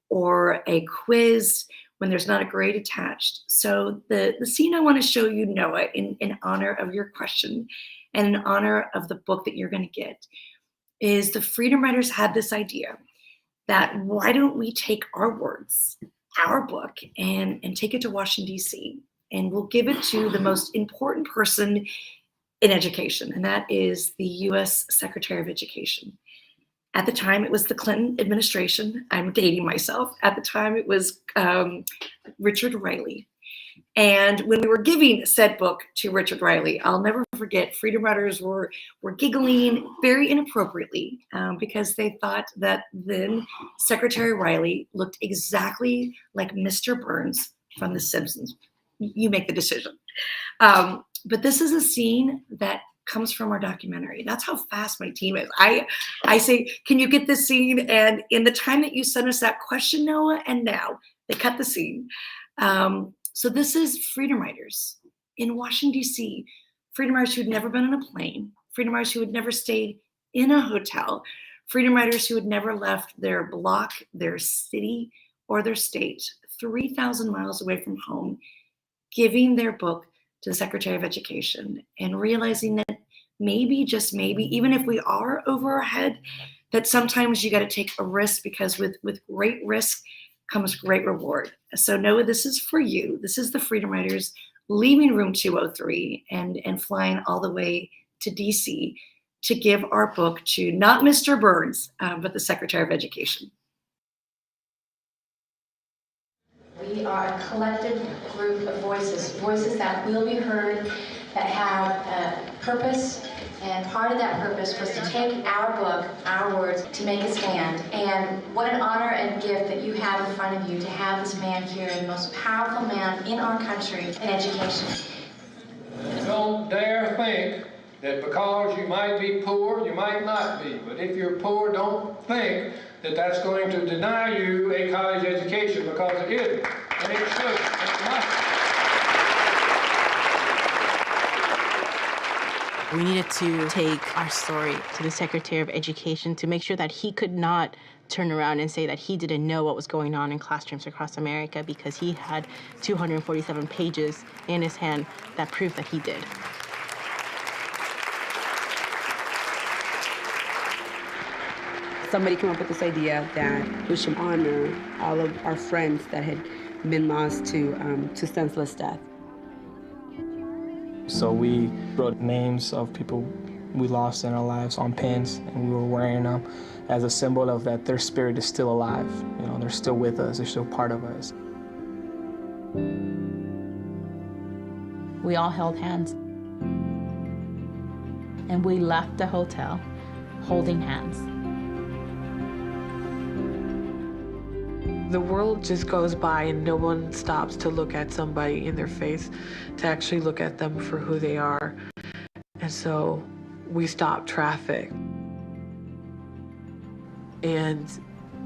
or a quiz, when there's not a grade attached. So the scene I want to show you, Noah, in honor of your question and in honor of the book that you're going to get, is the Freedom Riders had this idea that why don't we take our words, our book, and take it to Washington, D.C., and we'll give it to the most important person in education, and that is the U.S. Secretary of Education. At the time, it was the Clinton administration. I'm dating myself. At the time, it was Richard Riley. And when we were giving said book to Richard Riley, I'll never forget, Freedom Riders were giggling very inappropriately because they thought that then Secretary Riley looked exactly like Mr. Burns from The Simpsons. You make the decision. But this is a scene that comes from our documentary. That's how fast my team is. I say, can you get this scene? And in the time that you sent us that question, Noah, and now they cut the scene. So this is Freedom Riders in Washington, D.C. Freedom Riders who had never been on a plane. Freedom Riders who had never stayed in a hotel. Freedom Riders who had never left their block, their city, or their state, 3,000 miles away from home, giving their book to the Secretary of Education, and realizing that maybe, just maybe, even if we are over our head, that sometimes you got to take a risk, because with great risk comes great reward. So Noah, this is for you. This is the Freedom Riders leaving room 203 and flying all the way to DC to give our book to not Mr. Burns, but the Secretary of Education. We are a collective group of voices that will be heard, that have a purpose, and part of that purpose was to take our book, our words, to make a stand. And what an honor and gift that you have in front of you to have this man here, the most powerful man in our country in education. Don't dare think that because you might be poor, you might not be. But if you're poor, don't think that that's going to deny you a college education, because it isn't, and it should, and it must. We needed to take our story to the Secretary of Education to make sure that he could not turn around and say that he didn't know what was going on in classrooms across America, because he had 247 pages in his hand that proved that he did. somebody came up with this idea that we should honor all of our friends that had been lost to senseless death. So we wrote names of people we lost in our lives on pins, and we were wearing them as a symbol of that their spirit is still alive. You know, they're still with us, they're still part of us. We all held hands. And we left the hotel holding hands. The world just goes by and no one stops to look at somebody in their face, to actually look at them for who they are. And so we stop traffic. And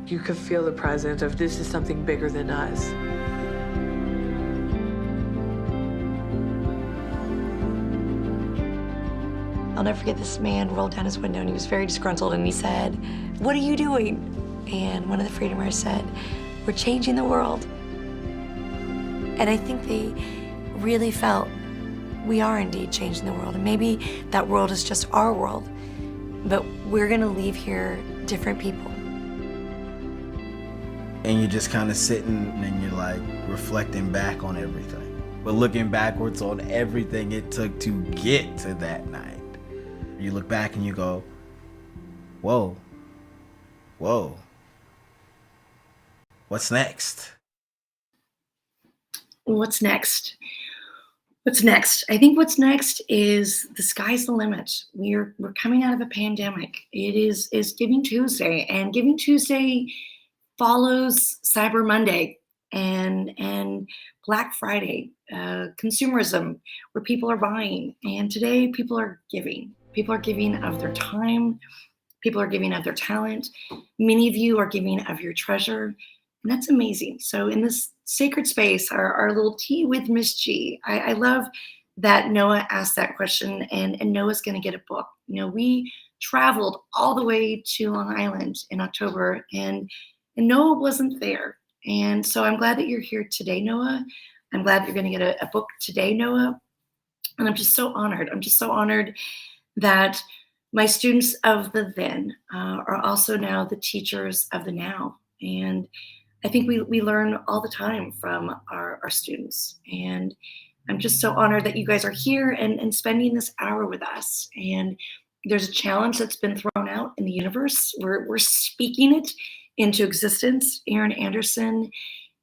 you could feel the presence of this is something bigger than us. I'll never forget this man rolled down his window and he was very disgruntled and he said, "What are you doing?" And one of the Freedom Riders said, "We're changing the world." And I think they really felt we are indeed changing the world. And maybe that world is just our world, but we're gonna leave here different people. And you're just kind of sitting and you're like reflecting back on everything, but looking backwards on everything it took to get to that night. You look back and you go, whoa, whoa, what's next? What's next? What's next? I think what's next is the sky's the limit. We're coming out of a pandemic. It is Giving Tuesday, and Giving Tuesday follows Cyber Monday and Black Friday, consumerism, where people are buying. And today people are giving. People are giving of their time. People are giving of their talent. Many of you are giving of your treasure. And that's amazing. So in this sacred space, our little tea with Miss G, I love that Noah asked that question, and Noah's going to get a book. You know, we traveled all the way to Long Island in October, and Noah wasn't there. And so I'm glad that you're here today, Noah. I'm glad that you're going to get a book today, Noah. And I'm just so honored. I'm just so honored that my students of the then are also now the teachers of the now. And I think we learn all the time from our students. And I'm just so honored that you guys are here and spending this hour with us. And there's a challenge that's been thrown out in the universe. We're speaking it into existence. Aaron Anderson,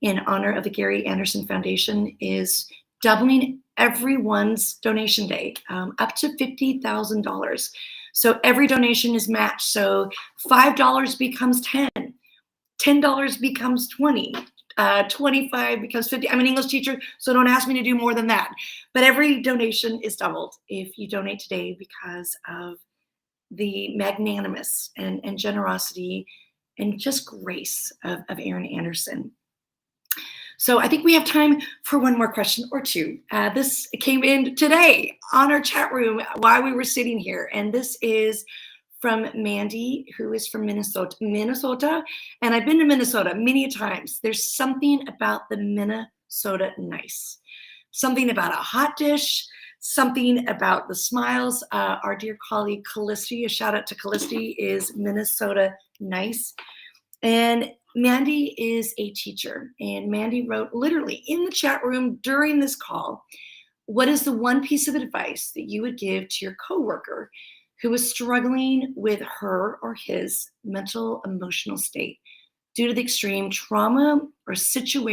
in honor of the Gary Anderson Foundation, is doubling everyone's donation day up to $50,000. So every donation is matched. So $5 becomes 10. $10 becomes 20, 25 becomes 50. I'm an English teacher, so don't ask me to do more than that. But every donation is doubled if you donate today because of the magnanimous and generosity and just grace of Aaron Anderson. So I think we have time for one more question or two. This came in today on our chat room while we were sitting here, and this is from Mandy, who is from Minnesota. And I've been to Minnesota many times. There's something about the Minnesota nice. Something about a hot dish, something about the smiles. Our dear colleague Callisti, a shout out to Callisti, is Minnesota nice. And Mandy is a teacher. And Mandy wrote literally in the chat room during this call, what is the one piece of advice that you would give to your coworker who is struggling with her or his mental emotional state due to the extreme trauma or situations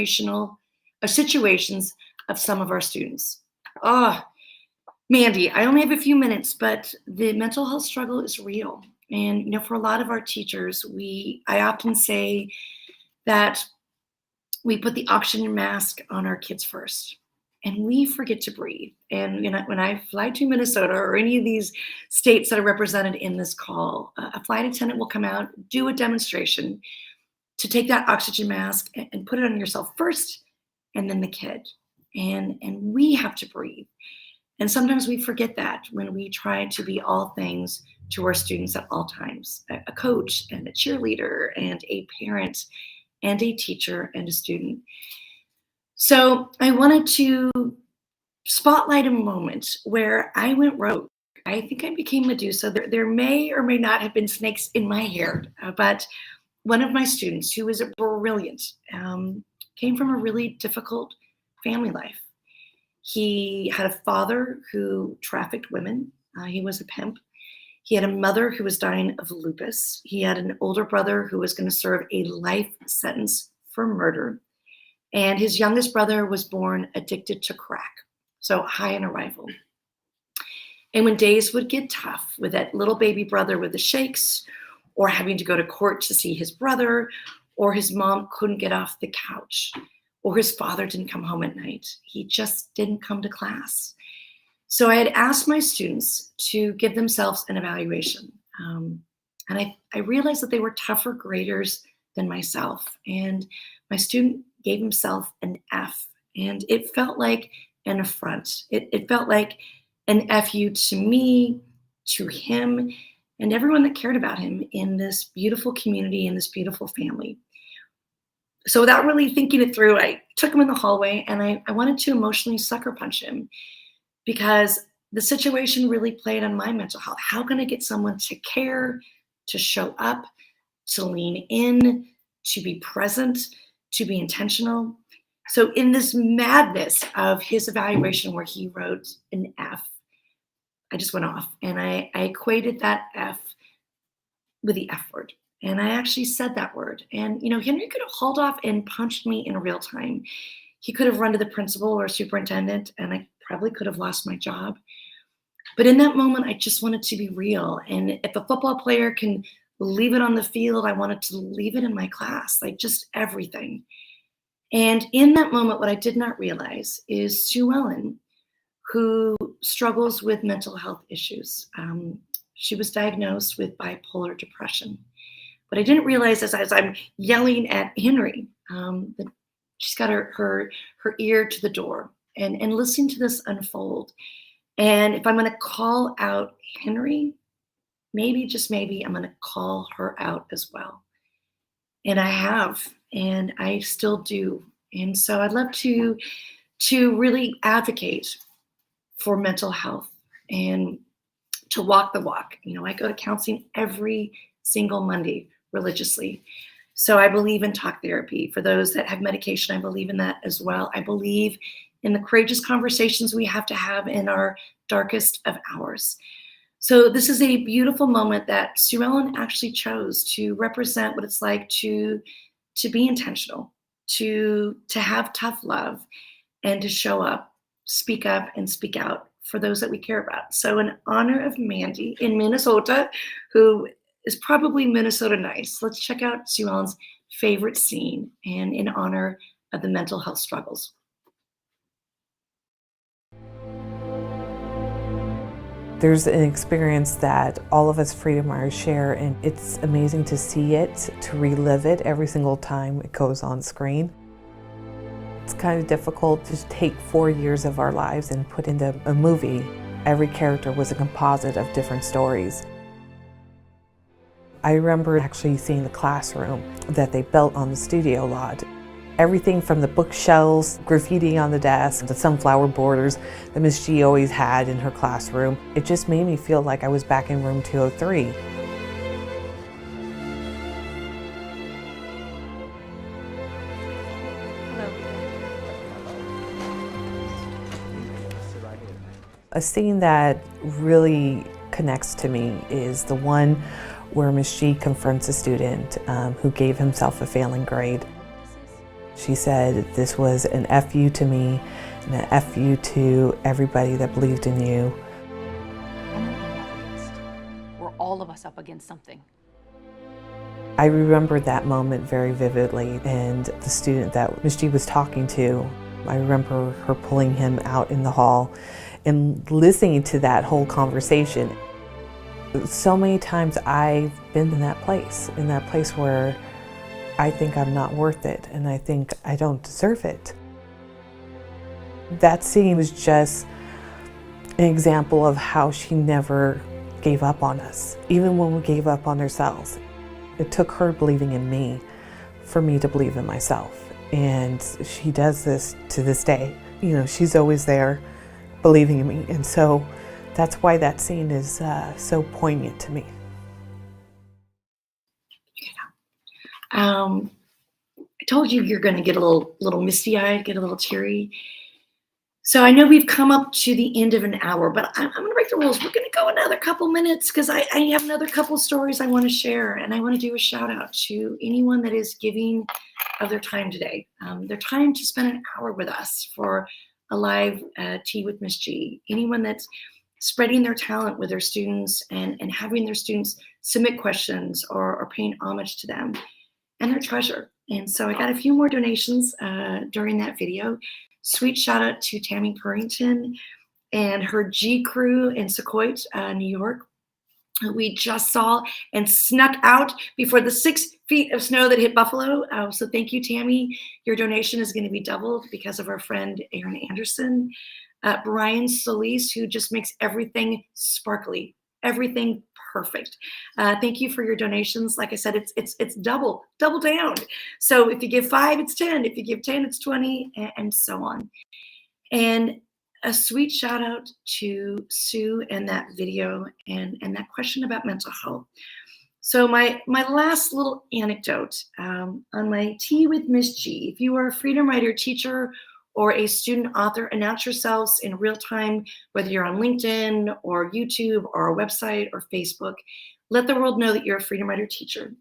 of some of our students? Oh, Mandy, I only have a few minutes, but the mental health struggle is real. And you know, for a lot of our teachers, I often say that we put the oxygen mask on our kids first. And we forget to breathe. And you know, when I fly to Minnesota or any of these states that are represented in this call, a flight attendant will come out, do a demonstration to take that oxygen mask and put it on yourself first, and then the kid. And we have to breathe. And sometimes we forget that when we try to be all things to our students at all times, a coach and a cheerleader and a parent and a teacher and a student. So I wanted to spotlight a moment where I went rogue I think I became Medusa. There may or may not have been snakes in my hair, but one of my students, who was brilliant, came from a really difficult family life. He had a father who trafficked women. He was a pimp. He had a mother who was dying of lupus. He had an older brother who was going to serve a life sentence for murder. And his youngest brother was born addicted to crack, so high in arrival. And when days would get tough with that little baby brother with the shakes, or having to go to court to see his brother, or his mom couldn't get off the couch, or his father didn't come home at night, he just didn't come to class. So I had asked my students to give themselves an evaluation. And I realized that they were tougher graders than myself. And my student gave himself an F. And it felt like an affront. It felt like an FU to me, to him, and everyone that cared about him in this beautiful community, in this beautiful family. So without really thinking it through, I took him in the hallway and I wanted to emotionally sucker punch him, because the situation really played on my mental health. How can I get someone to care, to show up, to lean in, to be present, to be intentional? So in this madness of his evaluation where he wrote an F, I just went off and I equated that F with the F word. And I actually said that word. And, Henry could have hauled off and punched me in real time. He could have run to the principal or superintendent, and I probably could have lost my job. But in that moment, I just wanted to be real. And if a football player can leave it on the field, I wanted to leave it in my class, like just everything. And in that moment, what I did not realize is Sue Ellen, who struggles with mental health issues. She was diagnosed with bipolar depression. But I didn't realize as I'm yelling at Henry that she's got her ear to the door and listening to this unfold. And if I'm going to call out Henry, maybe, just maybe, I'm going to call her out as well. And I have, and I still do. And so I'd love to really advocate for mental health and to walk the walk. I go to counseling every single Monday religiously. So I believe in talk therapy. For those that have medication, I believe in that as well. I believe in the courageous conversations we have to have in our darkest of hours. So this is a beautiful moment that Sue Ellen actually chose to represent what it's like to be intentional, to have tough love, and to show up, speak up, and speak out for those that we care about. So in honor of Mandy in Minnesota, who is probably Minnesota nice, let's check out Sue Ellen's favorite scene, and in honor of the mental health struggles. There's an experience that all of us Freedom Riders share, and it's amazing to see it, to relive it every single time it goes on screen. It's kind of difficult to take 4 years of our lives and put into a movie. Every character was a composite of different stories. I remember actually seeing the classroom that they built on the studio lot. Everything from the bookshelves, graffiti on the desk, the sunflower borders that Miss G always had in her classroom. It just made me feel like I was back in room 203. A scene that really connects to me is the one where Miss G confronts a student who gave himself a failing grade. She said, "This was an FU to me and an FU to everybody that believed in you." We're all of us up against something. I remember that moment very vividly, and the student that Miss G was talking to, I remember her pulling him out in the hall and listening to that whole conversation. So many times I've been in that place where I think I'm not worth it, and I think I don't deserve it. That scene was just an example of how she never gave up on us, even when we gave up on ourselves. It took her believing in me for me to believe in myself, and she does this to this day. She's always there believing in me, and so That's why that scene is so poignant to me. I told you you're going to get a little misty-eyed, get a little teary. So I know we've come up to the end of an hour, but I'm going to break the rules. We're going to go another couple minutes because I have another couple stories I want to share, and I want to do a shout out to anyone that is giving of their time today. Their time to spend an hour with us for a live tea with Miss G. Anyone that's spreading their talent with their students and having their students submit questions or paying homage to them and their treasure. And so I got a few more donations during that video. Sweet shout out to Tammy Purrington and her G crew in Sequoia, New York, who we just saw and snuck out before the 6 feet of snow that hit Buffalo. So thank you, Tammy. Your donation is going to be doubled because of our friend Aaron Anderson. Brian Solis, who just makes everything sparkly, everything perfect. Thank you for your donations. Like I said, it's double down. So if you give 5, it's 10. If you give 10, it's 20, and so on. And a sweet shout out to Sue and that video and that question about mental health. So my last little anecdote on my tea with Miss G. If you are a Freedom Writer teacher or a student author, announce yourselves in real time, whether you're on LinkedIn or YouTube or a website or Facebook. Let the world know that you're a Freedom Writer teacher.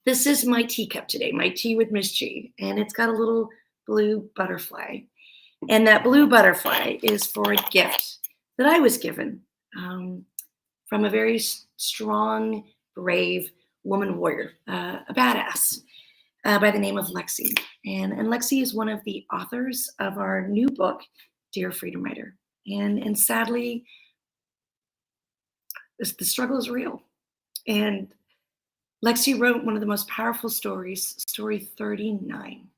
This is my teacup today, my tea with Miss G, and it's got a little blue butterfly. And that blue butterfly is for a gift that I was given from a very strong, brave woman warrior, a badass. By the name of Lexi. And Lexi is one of the authors of our new book, Dear Freedom Writer. And sadly, the struggle is real. And Lexi wrote one of the most powerful stories, story 39,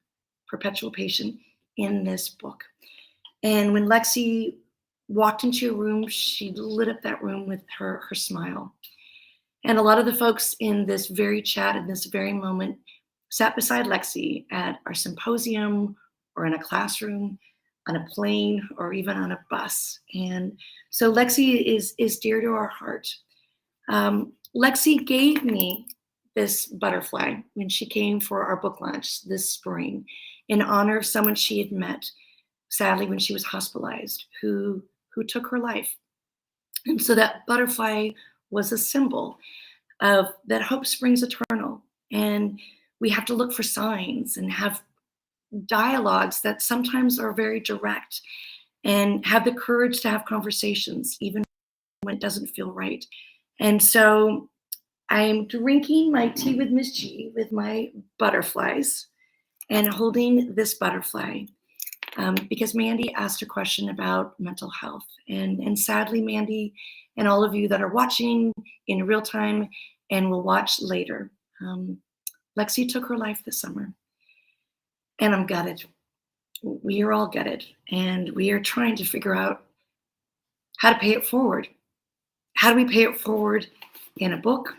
Perpetual Patient, in this book. And when Lexi walked into a room, she lit up that room with her smile. And a lot of the folks in this very chat, in this very moment, sat beside Lexi at our symposium or in a classroom, on a plane, or even on a bus. And so Lexi is dear to our heart. Lexi gave me this butterfly when she came for our book launch this spring in honor of someone she had met, sadly, when she was hospitalized, who took her life. And so that butterfly was a symbol of that hope springs eternal. And we have to look for signs and have dialogues that sometimes are very direct and have the courage to have conversations, even when it doesn't feel right. And so I'm drinking my tea with Miss G with my butterflies and holding this butterfly because Mandy asked a question about mental health. And sadly, Mandy and all of you that are watching in real time and will watch later, Lexi took her life this summer, and I'm gutted. We are all gutted, and we are trying to figure out how to pay it forward. How do we pay it forward in a book?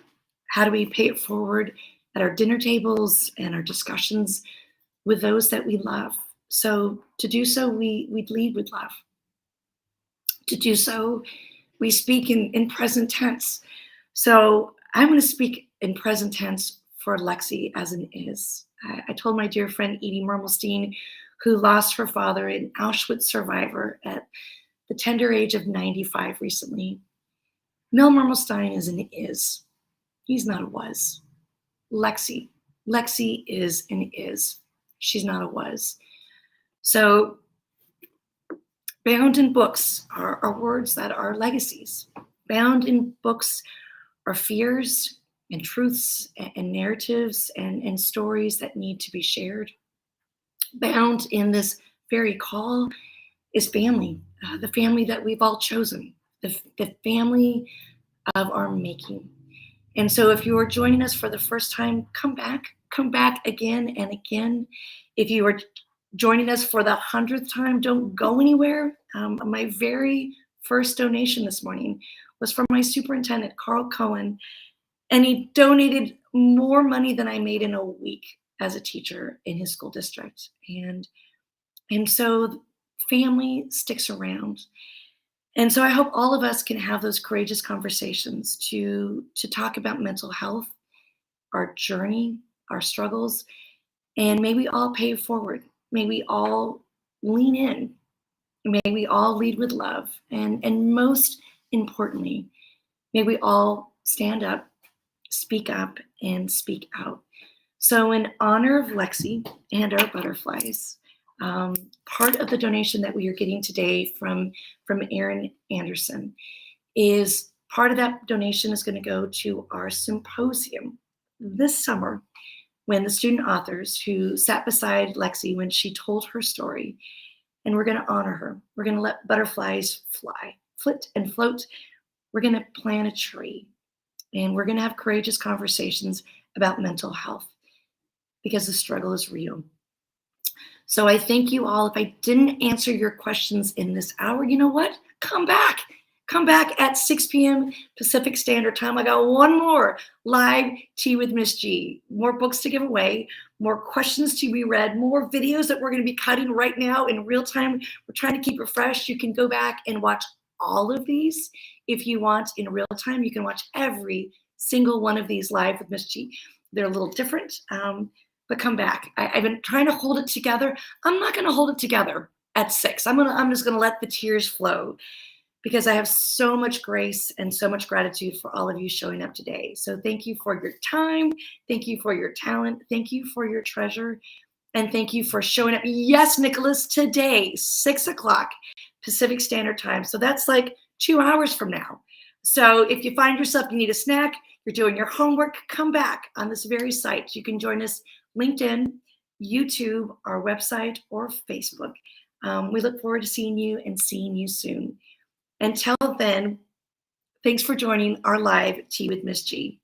How do we pay it forward at our dinner tables and our discussions with those that we love? So to do so, we lead with love. To do so, we speak in present tense. So I'm going to speak in present tense for Lexi as an is. I told my dear friend Edie Mermelstein, who lost her father, an Auschwitz survivor, at the tender age of 95 recently. Mil Mermelstein is an is. He's not a was. Lexi is an is. She's not a was. So bound in books are words that are legacies. Bound in books are fears and truths and narratives and stories that need to be shared. Bound in this very call is family, the family that we've all chosen, the family of our making. And so if you are joining us for the first time, come back again and again. If you are joining us for the 100th time, don't go anywhere. My very first donation this morning was from my superintendent, Carl Cohen, and he donated more money than I made in a week as a teacher in his school district. And so family sticks around. And so I hope all of us can have those courageous conversations to talk about mental health, our journey, our struggles, and may we all pay it forward. May we all lean in. May we all lead with love. And most importantly, may we all stand up, and speak out. So in honor of Lexi and our butterflies, part of the donation that we are getting today from Aaron Anderson is part of that donation is going to go to our symposium this summer, when the student authors who sat beside Lexi when she told her story, and we're going to honor her. We're going to let butterflies fly, flit and float. We're going to plant a tree, and we're going to have courageous conversations about mental health, because the struggle is real. So I thank you all. If I didn't answer your questions in this hour, you know what? Come back. Come back at 6 p.m. Pacific Standard Time. I got one more live Tea with Miss G. More books to give away, more questions to be read, more videos that we're going to be cutting right now in real time. We're trying to keep it fresh. You can go back and watch all of these if you want in real time. You can watch every single one of these live with Miss G. They're a little different, but come back. I've been trying to hold it together. I'm not going to hold it together at 6. I'm just going to let the tears flow, because I have so much grace and so much gratitude for all of you showing up today. So thank you for your time. Thank you for your talent. Thank you for your treasure. And thank you for showing up. Yes, Nicholas, today, 6 o'clock Pacific Standard Time. So that's like 2 hours from now. So if you find yourself, you need a snack, you're doing your homework, come back on this very site. You can join us LinkedIn, YouTube, our website, or Facebook. We look forward to seeing you and seeing you soon. Until then, thanks for joining our live Tea with Miss G.